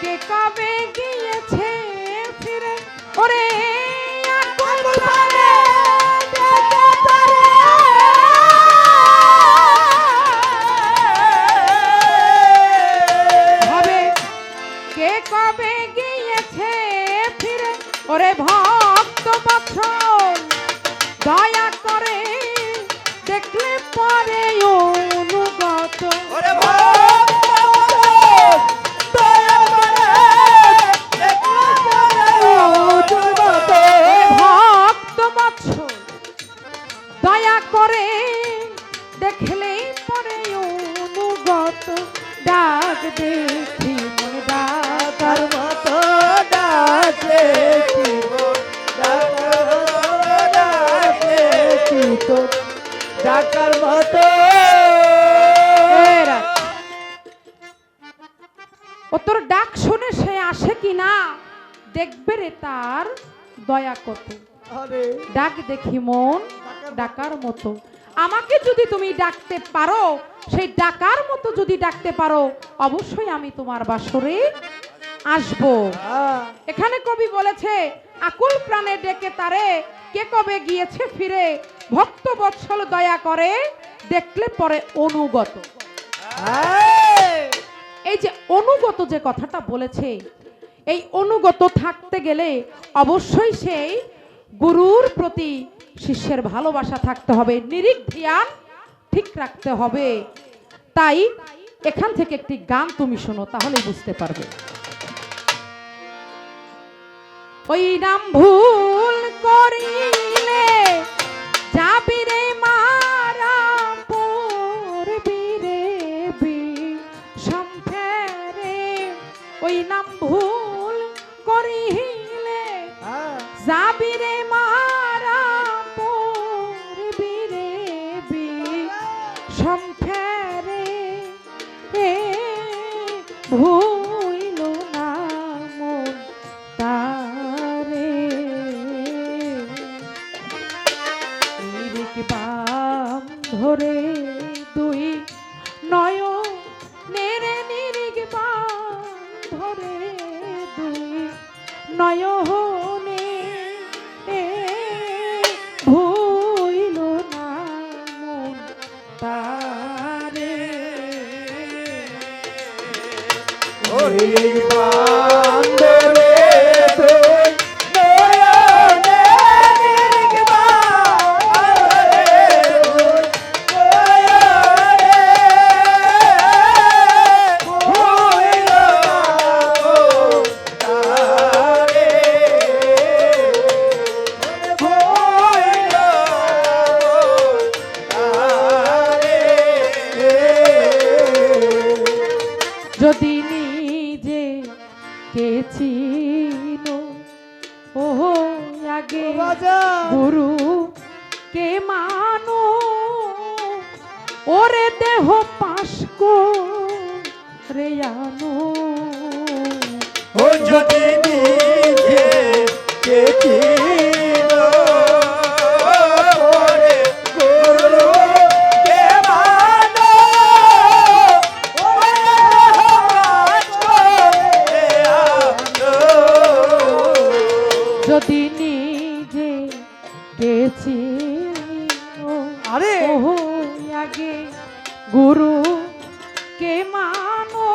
[SPEAKER 3] কে কবে গিয়েছে ফিরে ওরে আকুল প্রাণে ডেকে তারে ভাবে কে কবে গিয়েছে ফিরে ওরে ভক্ত বৎসল দয়া করে দেখলে পরে অনুগত
[SPEAKER 4] ওরে ভক্ত দয়া করে দেখলে পরে
[SPEAKER 3] ভক্ত বৎসল দয়া করে দেখলেই পরে অনুগত ডাক দেখি মন ডাকার
[SPEAKER 2] ডাকার মতো ডাক দেখি মন ডাকার মতো ডাক দেখি তো ডাকার মতো
[SPEAKER 3] এরা। ও তোর ডাক শুনে সে আসে কিনা দেখবে রে তার দয়া কত
[SPEAKER 2] আরে
[SPEAKER 3] ডাক দেখি মন ডাকার মতো আমাকে যদি তুমি ডাকতে পারো সেই ডাকার মতো যদি ডাকতে পারো অবশ্যই আমি তোমার বাসরে আসবো এখানে কবি বলেছে আকুল প্রাণে ডেকে তারে কে কবে গিয়েছে ফিরে ভক্ত বৎসল দয়া করে দেখলে পরে অনুগত এই যে অনুগত যে কথাটা বলেছে এই অনুগত থাকতে গেলে অবশ্যই সেই গুরুর প্রতি শিষ্যের ভালোবাসা থাকতে হবে, নিরিখ ধ্যান ঠিক রাখতে হবে। তাই এখান থেকে একটি গান তুমি শোনো, তাহলে বুঝতে পারবে। ওই নাম ভুল করিলে যাবি রে মারা পড়বি রে বিষম ফেরে। ওই নাম ভুল করিলে যাবি রে মারা পড়বি রে বিষম ফেরে। ভুইল না মন তারে নিরিখ বাম ধরে দুই নয়নের নিরিখ বাম ধরে দুই নয়নে ভুইল না মন তারে।
[SPEAKER 4] ওরে বান্দরে তুই নয়নে নির্গমা আরে তুই নয়নে হইল তারে হইল তারে।
[SPEAKER 3] যদি নিজে কে চিনো ও আগে গুরু কে মানো ওরে দেহ পাশ করে আনো।
[SPEAKER 4] ও যদি নিজে কে চিনো ওরে গুরু কে মানো ওরে হাত করে আনো।
[SPEAKER 3] যদি নিজে কে চিনো
[SPEAKER 4] আরে
[SPEAKER 3] ও আগে গুরু কে মানো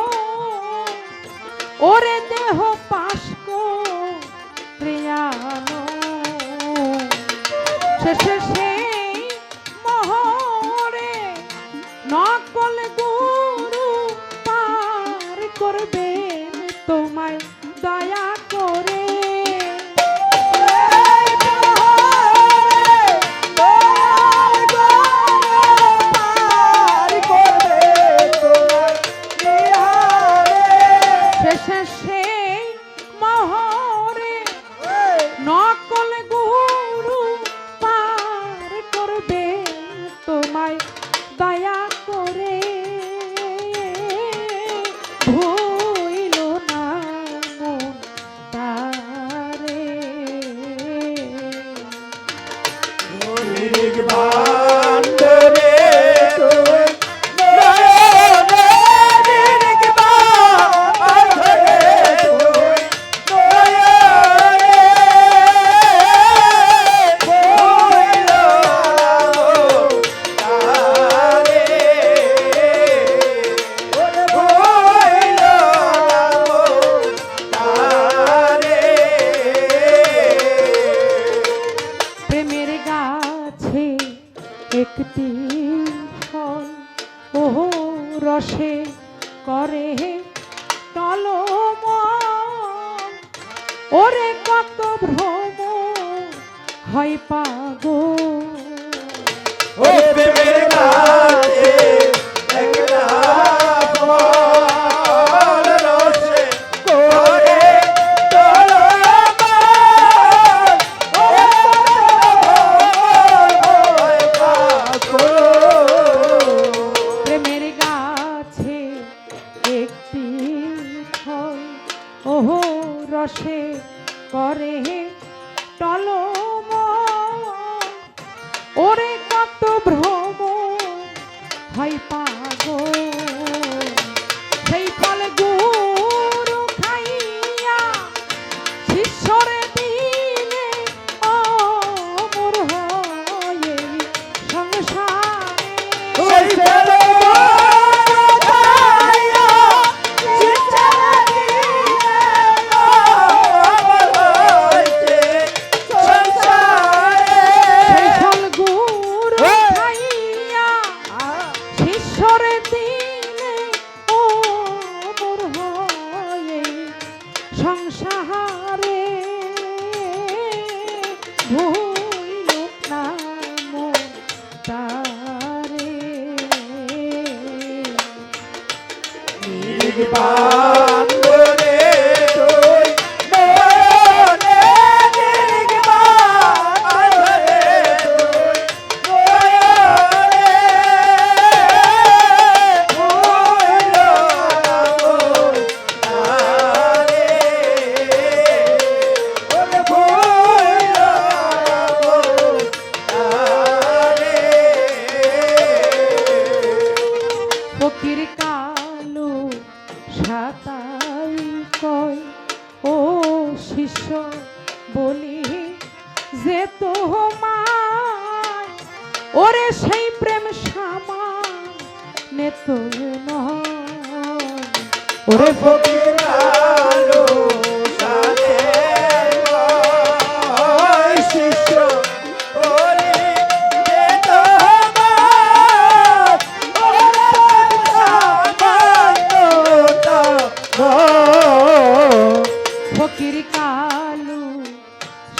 [SPEAKER 3] ওরে দেহ পাশ করে আনো। শেষে সেই মহরে নকল গুরু পার করবেন তোমায় দয়া করে। শেষে সেই মহরে নকল গুরু পার করবে তোমায় দয়া করে। ভুইল না মন তারে
[SPEAKER 4] বান্দরে তুই নয়নে নির্গমা আরে তুই নয়নে হইল তারে হইল তারে।
[SPEAKER 3] প্রেমের গাছে একটি ফল ওহো রসে করে টলম ওরে কত ভ্রম হয় পাগল।
[SPEAKER 4] ও প্রেমের গাছে একটা ফল রসে করে টলমল, ও ভয় পাগল।
[SPEAKER 3] প্রেমের গাছে একটি ফল ওহো রসে করে টলম ওরে কত ভ্রম হয় পাগল। সেই ফল গুরু খাইয়া শিষ্যরে দিলে অমর হয় সংসারে।
[SPEAKER 4] ওই ফেলে খাইয়া চিৎকার দিলে আমার হইতে সংসারে।
[SPEAKER 3] ভুলুক না মন তারে
[SPEAKER 4] বান্ধরে তুই মনে বান্ধরে তুই
[SPEAKER 3] ফকির কালু সাতাই কয় ও শিষ্য বলি যে তোমার ওরে সেই প্রেম সামানে তোর নয় ওরে
[SPEAKER 4] ফকির আলো সাথে শিষ্য বলি যে তোমার
[SPEAKER 3] ফকির কালু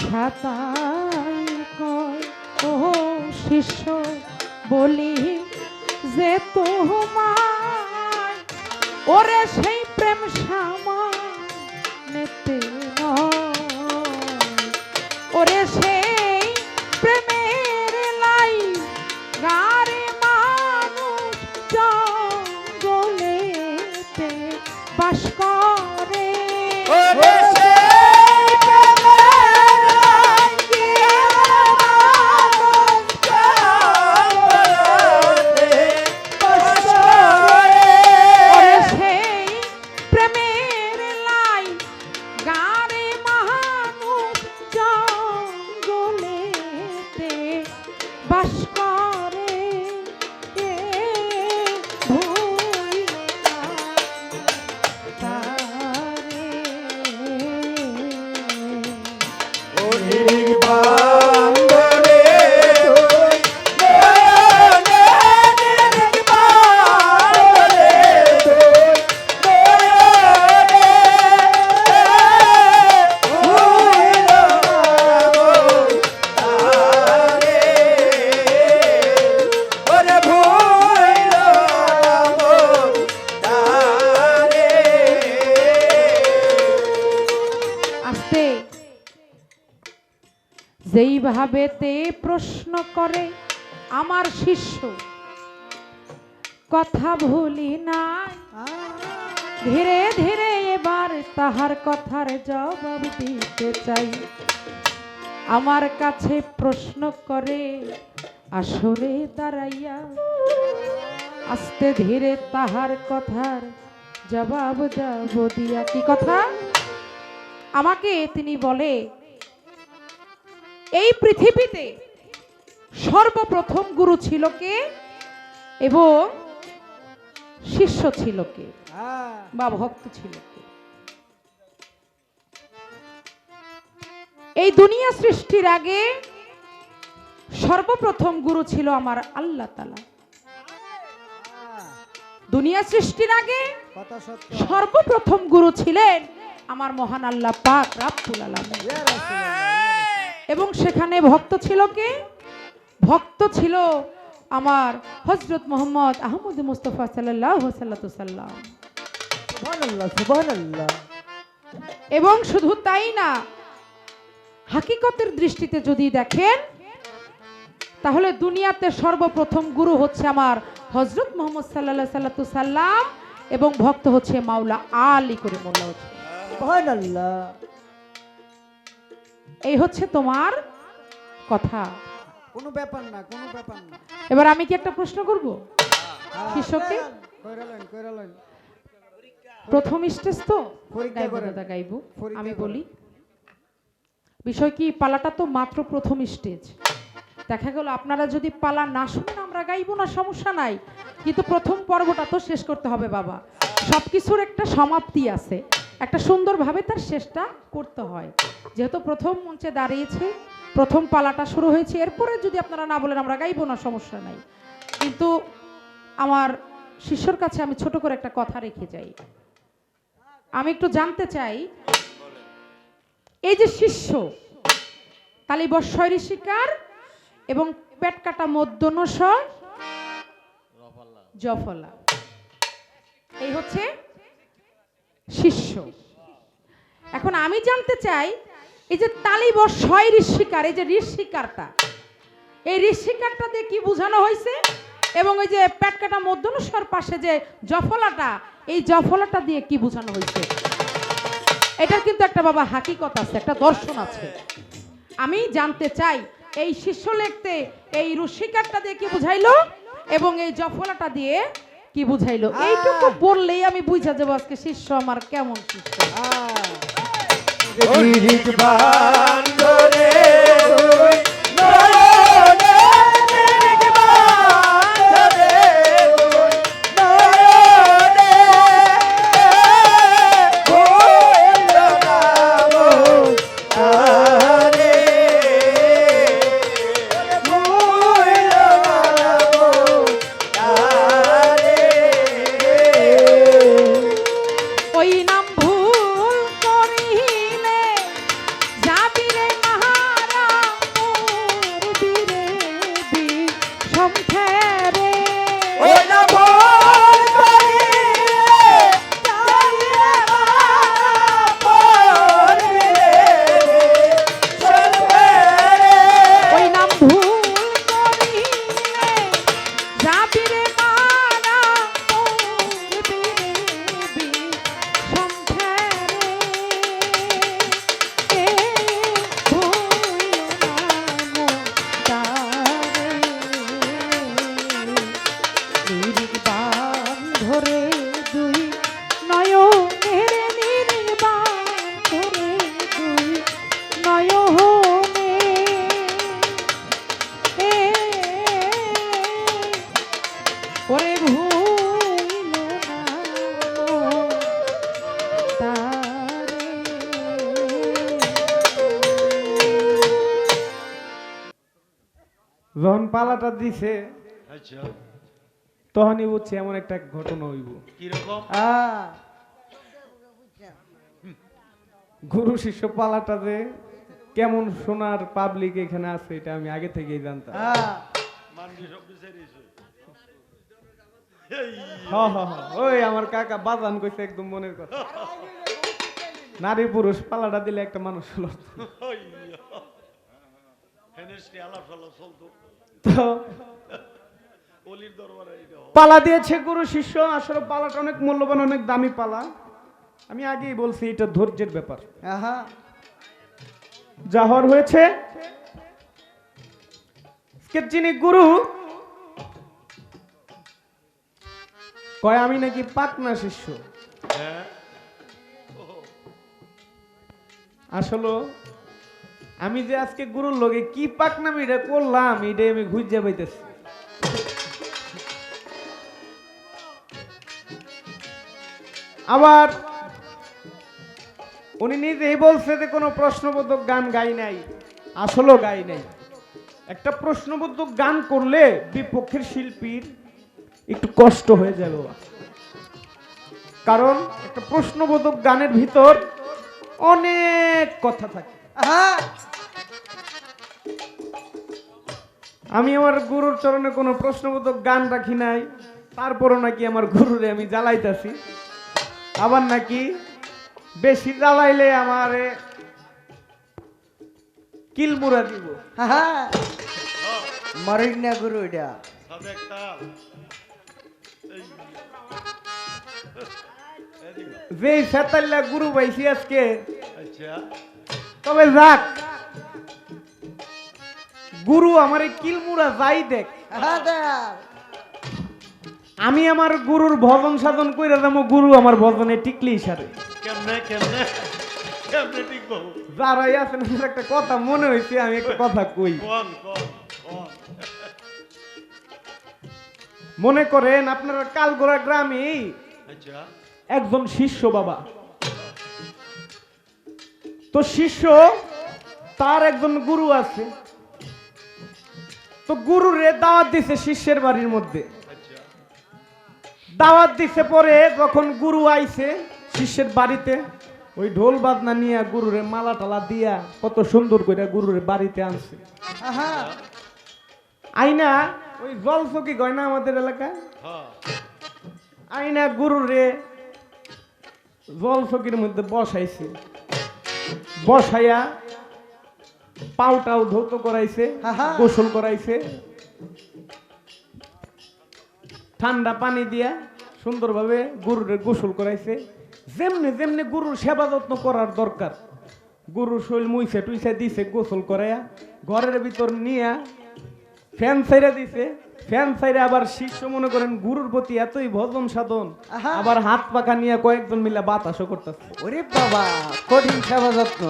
[SPEAKER 3] সাতাই কয় ও শিষ্য বলি যে তোমার ওরে সেই প্রেম সামানেতে নয় ওরে সেই প্রেমের লাই গারে মানুষ জঙ্গলেতে বাস করে ওরে সেই প্রেমের লাই গারে মানুষ জঙ্গলেতে বাস করে ভুল তারে আস্তে যেইভাবেতে প্রশ্ন করে আমার শিষ্য কথা ভুলি নাই ধীরে ধীরে এবার তাহার কথার জবাব দিতে চাই আমার কাছে প্রশ্ন করে আসরে দাঁড়াইয়া আস্তে ধীরে তাহার কথার জবাব দেব দিয়া কি কথা আমাকে তিনি বলে এই পৃথিবীতে সর্বপ্রথম গুরু ছিল কে এবং শিষ্য ছিল কে বা ভক্ত ছিল কে এই দুনিয়া সৃষ্টির আগে সর্বপ্রথম গুরু ছিল আমার আল্লাহ তাআলা দুনিয়া সৃষ্টির আগে সর্বপ্রথম গুরু ছিলেন আমার মহান আল্লাহ পাক রাব্বুল আলামিন এবং সেখানে ভক্ত ছিল কে ভক্ত ছিল আমার হযরত মুহাম্মদ আহমদ মুস্তাফা সাল্লাল্লাহু আলাইহি ওয়াসাল্লাম
[SPEAKER 2] সুবহানাল্লাহ সুবহানাল্লাহ
[SPEAKER 3] এবং শুধু তাই না হাকিকতের দৃষ্টিতে যদি দেখেন তাহলে দুনিয়াতে সর্বপ্রথম গুরু হচ্ছে আমার হযরত মুহাম্মদ সাল্লাল্লাহু আলাইহি ওয়াসাল্লাম এবং ভক্ত হচ্ছে মাওলা আলী করিমুল্লাহ
[SPEAKER 2] সুবহানাল্লাহ
[SPEAKER 3] এই হচ্ছে তোমার কথা
[SPEAKER 2] কোনো ব্যাপার না কোনো ব্যাপার না
[SPEAKER 3] এবার আমি কি একটা প্রশ্ন করব শিষ্যকে
[SPEAKER 2] কইরালেন
[SPEAKER 3] প্রথম স্টেজ তো
[SPEAKER 2] পরীক্ষা
[SPEAKER 3] গাইবো
[SPEAKER 2] করেন।
[SPEAKER 3] দাদা গাইবো
[SPEAKER 2] পরীক্ষা
[SPEAKER 3] আমি
[SPEAKER 2] করেন।
[SPEAKER 3] বলি বিষয় কি পালাটা তো মাত্র প্রথম স্টেজ দেখা গেল আপনারা যদি পালা না শুনেন আমরা গাইবো না সমস্যা নাই কিন্তু প্রথম পর্বটা তো শেষ করতে হবে বাবা সবকিছুর একটা সমাপ্তি আছে একটা সুন্দরভাবে তার শেষটা করতে হয় যেহেতু প্রথম মঞ্চে দাঁড়িয়েছে প্রথম পালাটা শুরু হয়েছে এরপরে যদি আপনারা না বলেন আমরা গাইবো না সমস্যা নাই কিন্তু আমার শিষ্যর কাছে আমি ছোট করে একটা কথা রেখে যাই আমি একটু জানতে চাই এই যে শিষ্য তালিবস্বর শিকার এবং পেট কাটা মধ্যনস জফলা, এই হচ্ছে শিষ্য। এখন আমি জানতে চাই এই যে তালিবস্বর শিকার, এই যে ঋষ শিকারটা, এই ঋষ শিকারটা দিয়ে কি বোঝানো হয়েছে, এবং ওই যে পেট কাটা মধ্যনস্বর পাশে যে জফলাটা, এই জফলাটা দিয়ে কি বোঝানো হয়েছে? এটার কিন্তু একটা বাবা হাকিকত আছে, একটা দর্শন আছে। আমি জানতে চাই এই শিষ্য লিখতে এই রুশিকারটা দিয়ে কি বুঝাইলো এবং এই জফলাটা দিয়ে কি বুঝাইলো, এইটুকু বললেই আমি বুঝা যাবো আজকে শিষ্য আমার কেমন শিষ্য।
[SPEAKER 4] গিরিজ বান্ধরে তুই নয়নে গিরিজ বান্ধরে তুই নয়নে ভুইল না তারে ভুইল না তারে
[SPEAKER 3] ওই নাম ভুল করিলে যাবি রে মাহারা মরবি রে বিষমথেরে।
[SPEAKER 4] ওই না ভুল করিলে যাইরে পড়বি রে সন্ধ্যেরে।
[SPEAKER 3] ওই নাম ভুল করিলে যাবি রে মাহারা মরবি রে বিষমথেরে। এ ভুল নাম তারে নির্বাণ ধরে দুই নয়নের নির্বাণ ধরে দুই নয়নে ওরে ভুল তারে।
[SPEAKER 1] যখন পালাটা দিছে
[SPEAKER 4] আচ্ছা
[SPEAKER 1] তখনই বুঝছি এমন একটা ঘটনা হইব।
[SPEAKER 4] কিরকম?
[SPEAKER 1] গুরু শিষ্য পালাটা যে কেমন সোনার পাবলিক এখানে আছে এটা আমি আগে থেকেই জানতাম।
[SPEAKER 4] মান্ডি সব বিচারিছে।
[SPEAKER 1] ওই আমার কাকা বাজান কইছে একদম মনের কথা, নারী পুরুষ পালাটা দিলে একটা মানুষ হলো।
[SPEAKER 4] হেনেস্টি আলাপ সালাপ চলতো
[SPEAKER 1] তো
[SPEAKER 4] অলির দরবারে এইটা
[SPEAKER 1] পালা দিয়েছে গুরু শিষ্য। আসলে পালাটা অনেক মূল্যবান, অনেক দামি পালা। আমি আগেই বলছি এটা ধৈর্যের ব্যাপার। যাহর হয়েছে যিনি গুরু কয় আমি নাকি পাকনা শিষ্য।
[SPEAKER 4] হ্যাঁ
[SPEAKER 1] আসলে আমি যে আজকে গুরুর লগে কি পাকনামি এটা করলাম এটাই আমি খুঁজে পাইতেছি। আবার উনি নিজেই বলছে যে কোনো প্রশ্নবোধক গান গাই নাই, আসলেও গাই নাই। একটা প্রশ্নবোধক গান করলে বিপক্ষের শিল্পীর একটু কষ্ট হয়ে যাবে, কারণ একটা প্রশ্নবোধক গানের ভিতর অনেক কথা থাকে। আমি আমার গুরুর চরণে কোনো প্রশ্নবোধক গান রাখি নাই, তারপরও নাকি আমার গুরুরে আমি জ্বালাইতাছি। আবার নাকি বেশি জ্বালাইলে আমারে কিলমুরা দিব।
[SPEAKER 2] মরিক না গুরু এটা
[SPEAKER 4] সাদেক তাল এই এদিকে
[SPEAKER 1] যে সেতাল্লা গুরু পাইছি আজকে,
[SPEAKER 4] আচ্ছা
[SPEAKER 1] তবে যাক গুরু আমারে কিলমুরা যাই দেখ, আমি আমার গুরুর ভজন সাধন কইরা যাবো, গুরু আমার ভজনে টিকলি সারে।
[SPEAKER 4] কেমনে কেমনে কেমনে ঠিক বাবু
[SPEAKER 1] যারাই আছেন আমার একটা কথা মনে হয়েছে, আমি একটা কথা কই।
[SPEAKER 4] কোন কোন কোন
[SPEAKER 1] মনে করেন আপনারা কালগোড়া গ্রামে
[SPEAKER 4] আচ্ছা
[SPEAKER 1] একজন শিষ্য বাবা, তো শিষ্য তার একজন গুরু আছে, তো গুরুরে দাওয়াত দিছে শিষ্যের বাড়ির মধ্যে।
[SPEAKER 4] আচ্ছা
[SPEAKER 1] দাওয়াত দিছে পরে যখন গুরু আইছে শিষ্যের বাড়িতে, ওই ঢোল বাজনা নিয়ে গুরুরে মালা টালা দিয়া কত সুন্দর করে গুরুরে বাড়িতে আনছে।
[SPEAKER 2] আহা
[SPEAKER 1] আইনা ওই জল চকি কয় না আমাদের এলাকায়,
[SPEAKER 4] হ্যাঁ
[SPEAKER 1] আইনা গুরুরে জল চকির মধ্যে বসাইছে, বসাইয়া পাউটাও ধৌত করাইছে,
[SPEAKER 2] আহা।
[SPEAKER 1] গোসল করাইছে, ঠান্ডা পানি দিয়া সুন্দরভাবে গরুরে গোসল করাইছে। যেমনি যেমনি গরুর সেবা যত্ন করার দরকার গরুর শৈল মুইছে টুইছে দিছে, গোসল করাইয়া ঘরের ভিতর নিয়া ফ্যান ছাইরা দিছে। ফ্যান ছাইরা আবার শিষ্য মনে করেন গুরুর প্রতি এতই ভজন সাধন,
[SPEAKER 2] আহা।
[SPEAKER 1] আবার হাত পাখা নিয়ে কয়েকজন মিলে বাতাসও করতেছে।
[SPEAKER 2] ওরে বাবা কঠিন সেবা যত্ন।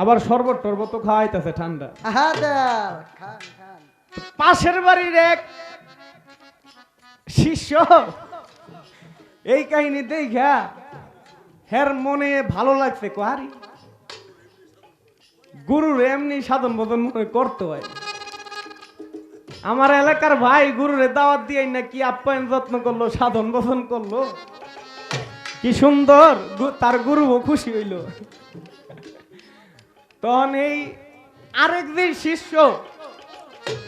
[SPEAKER 1] আবার শরবত টরবত খাওয়াইতেছে ঠান্ডা।
[SPEAKER 2] আহা দাও খান খান।
[SPEAKER 1] পাশের বাড়ির এক শিষ্য এই কাহিনী দেখা হের মনে ভালো লাগছে, কারি গুরুর এমনি সাধন ভজন মনে করতে হয়। আমার এলাকার ভাই গুরুরে দাওয়াত দিয়ে না কি আপ্যায়ন যত্ন করলো, সাধন ভজন করলো, কি সুন্দর, তার গুরুও খুশি হইল। তখন এই আরেক যে শিষ্য,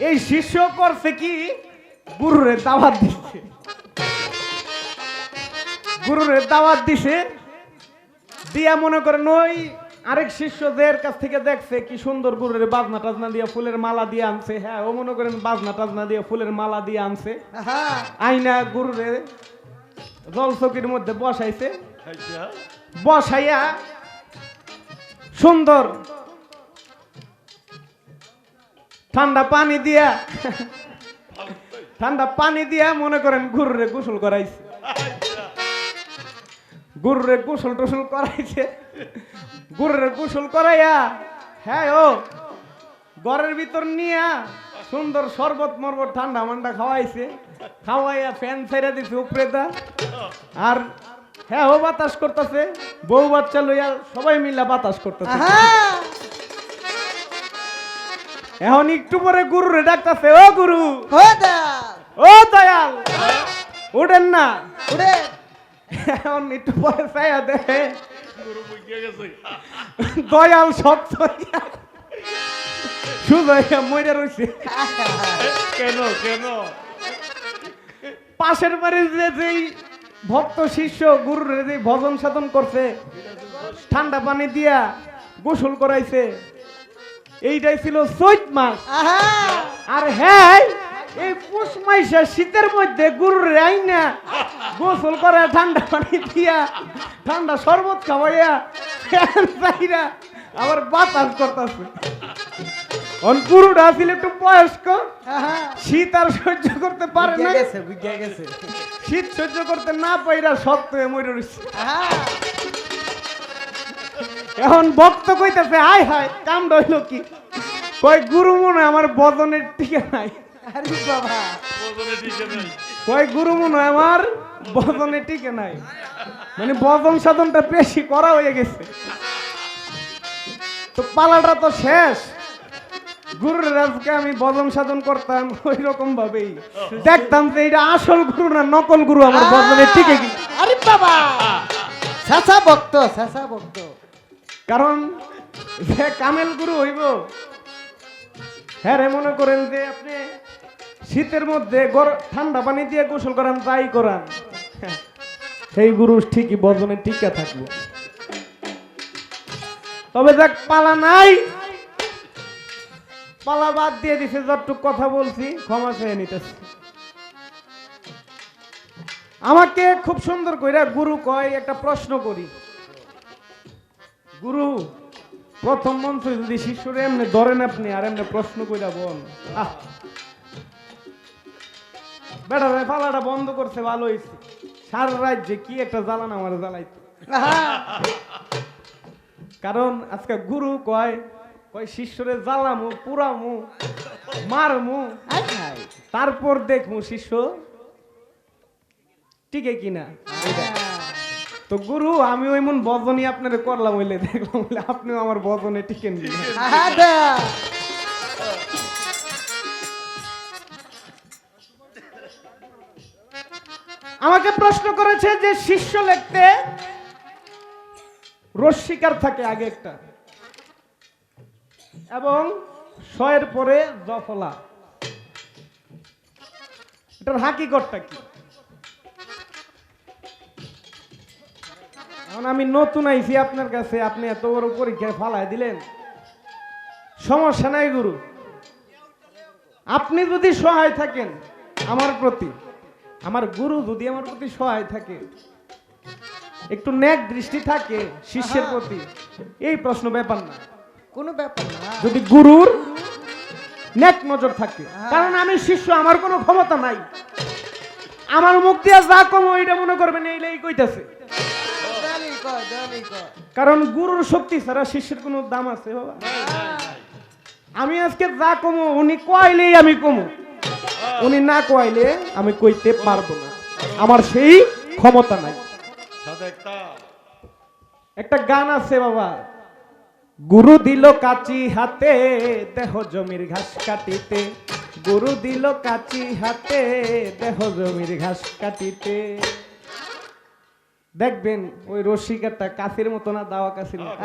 [SPEAKER 1] এই শিষ্য করছে কি গুরুরে দাওয়াত দিচ্ছে, গুরুরে দাওয়াত দিছে দিয়া মনে করেন ওই আরেক শিষ্যদের কাছ থেকে দেখছে কি সুন্দর গুরুরে বাজনা টাজনা দিয়ে ফুলের মালা দিয়ে আনছে। হ্যাঁ ও মনে করেন বাজনা টাজনা দিয়ে ফুলের মালা দিয়ে আনছে।
[SPEAKER 2] আহা
[SPEAKER 1] আইনা গুরুরে জলচকির মধ্যে বসাইছে,
[SPEAKER 4] আচ্ছা
[SPEAKER 1] বসাইয়া সুন্দর ঠান্ডা পানি দিয়া ঠান্ডা পানি দিয়া মনে করেন গুরুরে গোসল করাইছে। গুরুরে গোসল টোসল করাইছে, গুরুরে গোসল করাইয়া হ্যাঁ ও ঘরের ভিতর নিয়া সুন্দর শরবত মরবত ঠান্ডা মান্ডা খাওয়াইছে, খাওয়াইয়া ফ্যান ছেড়ে দিছে উপরে দা। আর হ্যাঁ ও বাতাস করতেছে, বউ বাচ্চা লইয়া সবাই মিলা বাতাস করতেছে।
[SPEAKER 2] আহা
[SPEAKER 1] এখন একটু পরে গুরুরে ডাকতেছে, ও গুরু,
[SPEAKER 2] ও দাও
[SPEAKER 1] ও দয়াল, উঠেন না।
[SPEAKER 2] ওরে
[SPEAKER 1] এখন একটু পরে চাইয়া দেখে
[SPEAKER 4] গুরু বুঝিয়ে গেছে
[SPEAKER 1] দয়াল শক্ত সুজয়া মরে রয়েছে।
[SPEAKER 4] কেন কেন
[SPEAKER 1] পাশের বাড়ির যে যেই ভক্ত শিষ্য গুরুর যে ভজন সাধন করছে, ঠান্ডা পানি দিয়া গোসল করাইছে, এইটাই ছিল চৈত মাস।
[SPEAKER 2] আহা
[SPEAKER 1] আর হ্যাঁ এই পুষ মাইশা শীতের মধ্যে গুরুর আইনা গোসল করে ঠান্ডা পানি দিয়া ঠান্ডা শরবত খাওয়াইয়া ফ্যান চাইরা আবার বাতাস করতেছে। গুরুটা ছিল একটু বয়স্ক,
[SPEAKER 2] আহা
[SPEAKER 1] শীত আর সহ্য করতে পারে না,
[SPEAKER 2] বুঝে গেছে
[SPEAKER 1] শীত সহ্য করতে না পাইরা শক্ত হয়ে মরে রয়েছে।
[SPEAKER 2] আহা
[SPEAKER 1] এখন ভক্ত কইতেছে হাই হাই কাম রইল কি, কয় গুরু মনে হয় আমার বদনের টিকে নাই,
[SPEAKER 2] আরে বাবা
[SPEAKER 4] ওজনে ঠিক নাই
[SPEAKER 1] কয় গুরু মনে হয় আমার বদনে টিকে নাই, মানে বদন সাধনটা বেশি করা হয়ে গেছে। তো পালাটা তো শেষ, গুরুর রাজকে আমি বদন সাধন করতাম ওই রকম ভাবেই দেখতাম যে এটা আসল গুরু না নকল গুরু আমার বদনে টিকে কি।
[SPEAKER 2] আরে বাবা সাসা ভক্ত সাসা ভক্ত।
[SPEAKER 1] কারণ যে কামেল গুরু হইব হ্যাঁ রে মনে করেন যে আপনি শীতের মধ্যে ঠান্ডা পানি দিয়ে গোসল করান তাই করান, সেই গুরু ঠিকই বদনে টিকা থাকবো। তবে দেখ পালা নাই, পালা বাদ দিয়ে দিছে, যতটুক কথা বলছি ক্ষমা চেয়ে নিতেছি। আমাকে খুব সুন্দর কইরা গুরু কয় একটা প্রশ্ন করি, গুরু প্রথম মন্ত্র যদি শিষ্যরে এমনি ধরেন আপনি আর এমনি প্রশ্ন কইরা বল, বেটা রে পালাটা বন্ধ করছে ভালো হয়েছে, সারা রাজ্যে কি একটা জ্বালান আমার জ্বালাইতো।
[SPEAKER 2] আহা
[SPEAKER 1] কারণ আজকে গুরু কয় কয় শিষ্যরে জ্বালামু পুরামু মারমু,
[SPEAKER 2] আই হাই
[SPEAKER 1] তারপর দেখমু শিষ্য টিকে কিনা। তো গুরু আমি ওই মন বদনই আপনারে করলাম হইলে দেখলাম হইলে আপনিও আমার বদনে টিকেন কিনা।
[SPEAKER 2] আহা দাও
[SPEAKER 1] আমাকে প্রশ্ন করেছে যে শিষ্য লিখতে রস্বীকার থাকে আগে একটা, এবং শয়ের পরে জফলা। এটার হাকিকতটা কি? এখন আমি নতুন আইছি আপনার কাছে, আপনি এত বড় পরীক্ষায় ফালাই দিলেন। সমস্যা নাই গুরু, আপনি যদি সহায় থাকেন আমার প্রতি, আমার গুরু যদি আমার প্রতি সহায় থাকে, একটু ন্যাক দৃষ্টি থাকে শিষ্যের প্রতি, এই প্রশ্ন ব্যাপার না,
[SPEAKER 2] কোনো ব্যাপার না।
[SPEAKER 1] যদি গুরুর ন্যাক নজর থাকে। কারণ আমি শিষ্য, আমার কোনো ক্ষমতা নাই, আমার মুখ দিয়ে যা কম ওইটা মনে করবেন এইলাই কইতাছে।
[SPEAKER 2] দলি কয়, দলি কয়।
[SPEAKER 1] কারণ গুরুর শক্তি ছাড়া শিষ্যের কোনো দাম আছে বাবা? আমি আজকে যা কমো, উনি কইলেই আমি কমো, উনি না কইলে আমি কইতে পারবো না, আমার সেই ক্ষমতা নাই। একটা গান আছে বাবা, গুরু দিল কাচি হাতে দেহ জমির ঘাস কাটিতে, গুরু দিল কাচি হাতে দেহ জমির ঘাস কাটিতে। দেখবেন ওই রসিকারটা কাছের মতো না, দাওয়া কাছের মতো।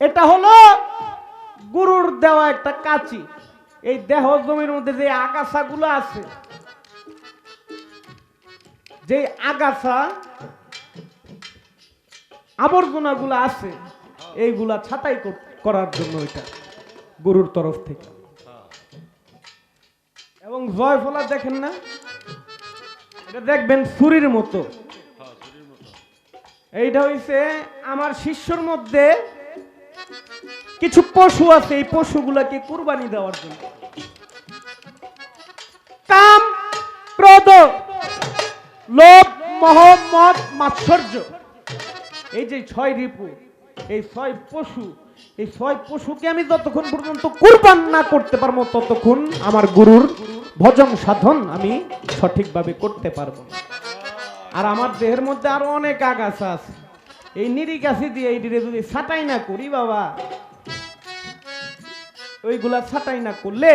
[SPEAKER 1] এটা হলো গুরুর দেওয়া একটা কাচি। এই দেহ জমির মধ্যে যে আগাছাগুলো আছে, যে আগাছা আবর্জনাগুলো আছে, এইগুলা ছাঁটাই করার জন্য এটা গুরুর তরফ থেকে। এবং জয়ফলা দেখেন না, এটা দেখবেন ছুরির মতো। এইটা হইছে আমার শিষ্যর মধ্যে কিছু পশু আছে, এই পশুগুলাকে কুরবানি দেওয়ার জন্য। কাম, ক্রোধ, লোভ, মোহ, মদ, মাৎসর্য, এই যে 6 রিপু, এই 6 পশু, এই 6 পশুকে আমি যতক্ষণ পর্যন্ত কুরবান না করতে পারবো, ততক্ষণ আমার গুরুর ভজন সাধন আমি সঠিকভাবে করতে পারবো না। আর আমার দেহের মধ্যে আরো অনেক আগাছা আছে, এই নিরিগাছি দিয়ে এই যদি ছাটাই না করি বাবা, ওইগুলা ছাটাই না করলে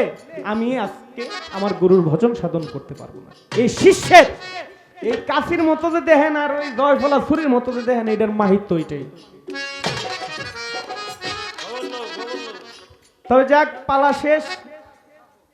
[SPEAKER 1] আমি আজকে আমার গুরুর ভজন সাধন করতে পারবো না। এই শিষ্যের এই কাশির মতো যে দেখেন আর ওই জয়ফলা ছুরির মতো যে দেখেন, এটার মাহিত্য এটাই। তবে যাক, পালা শেষ।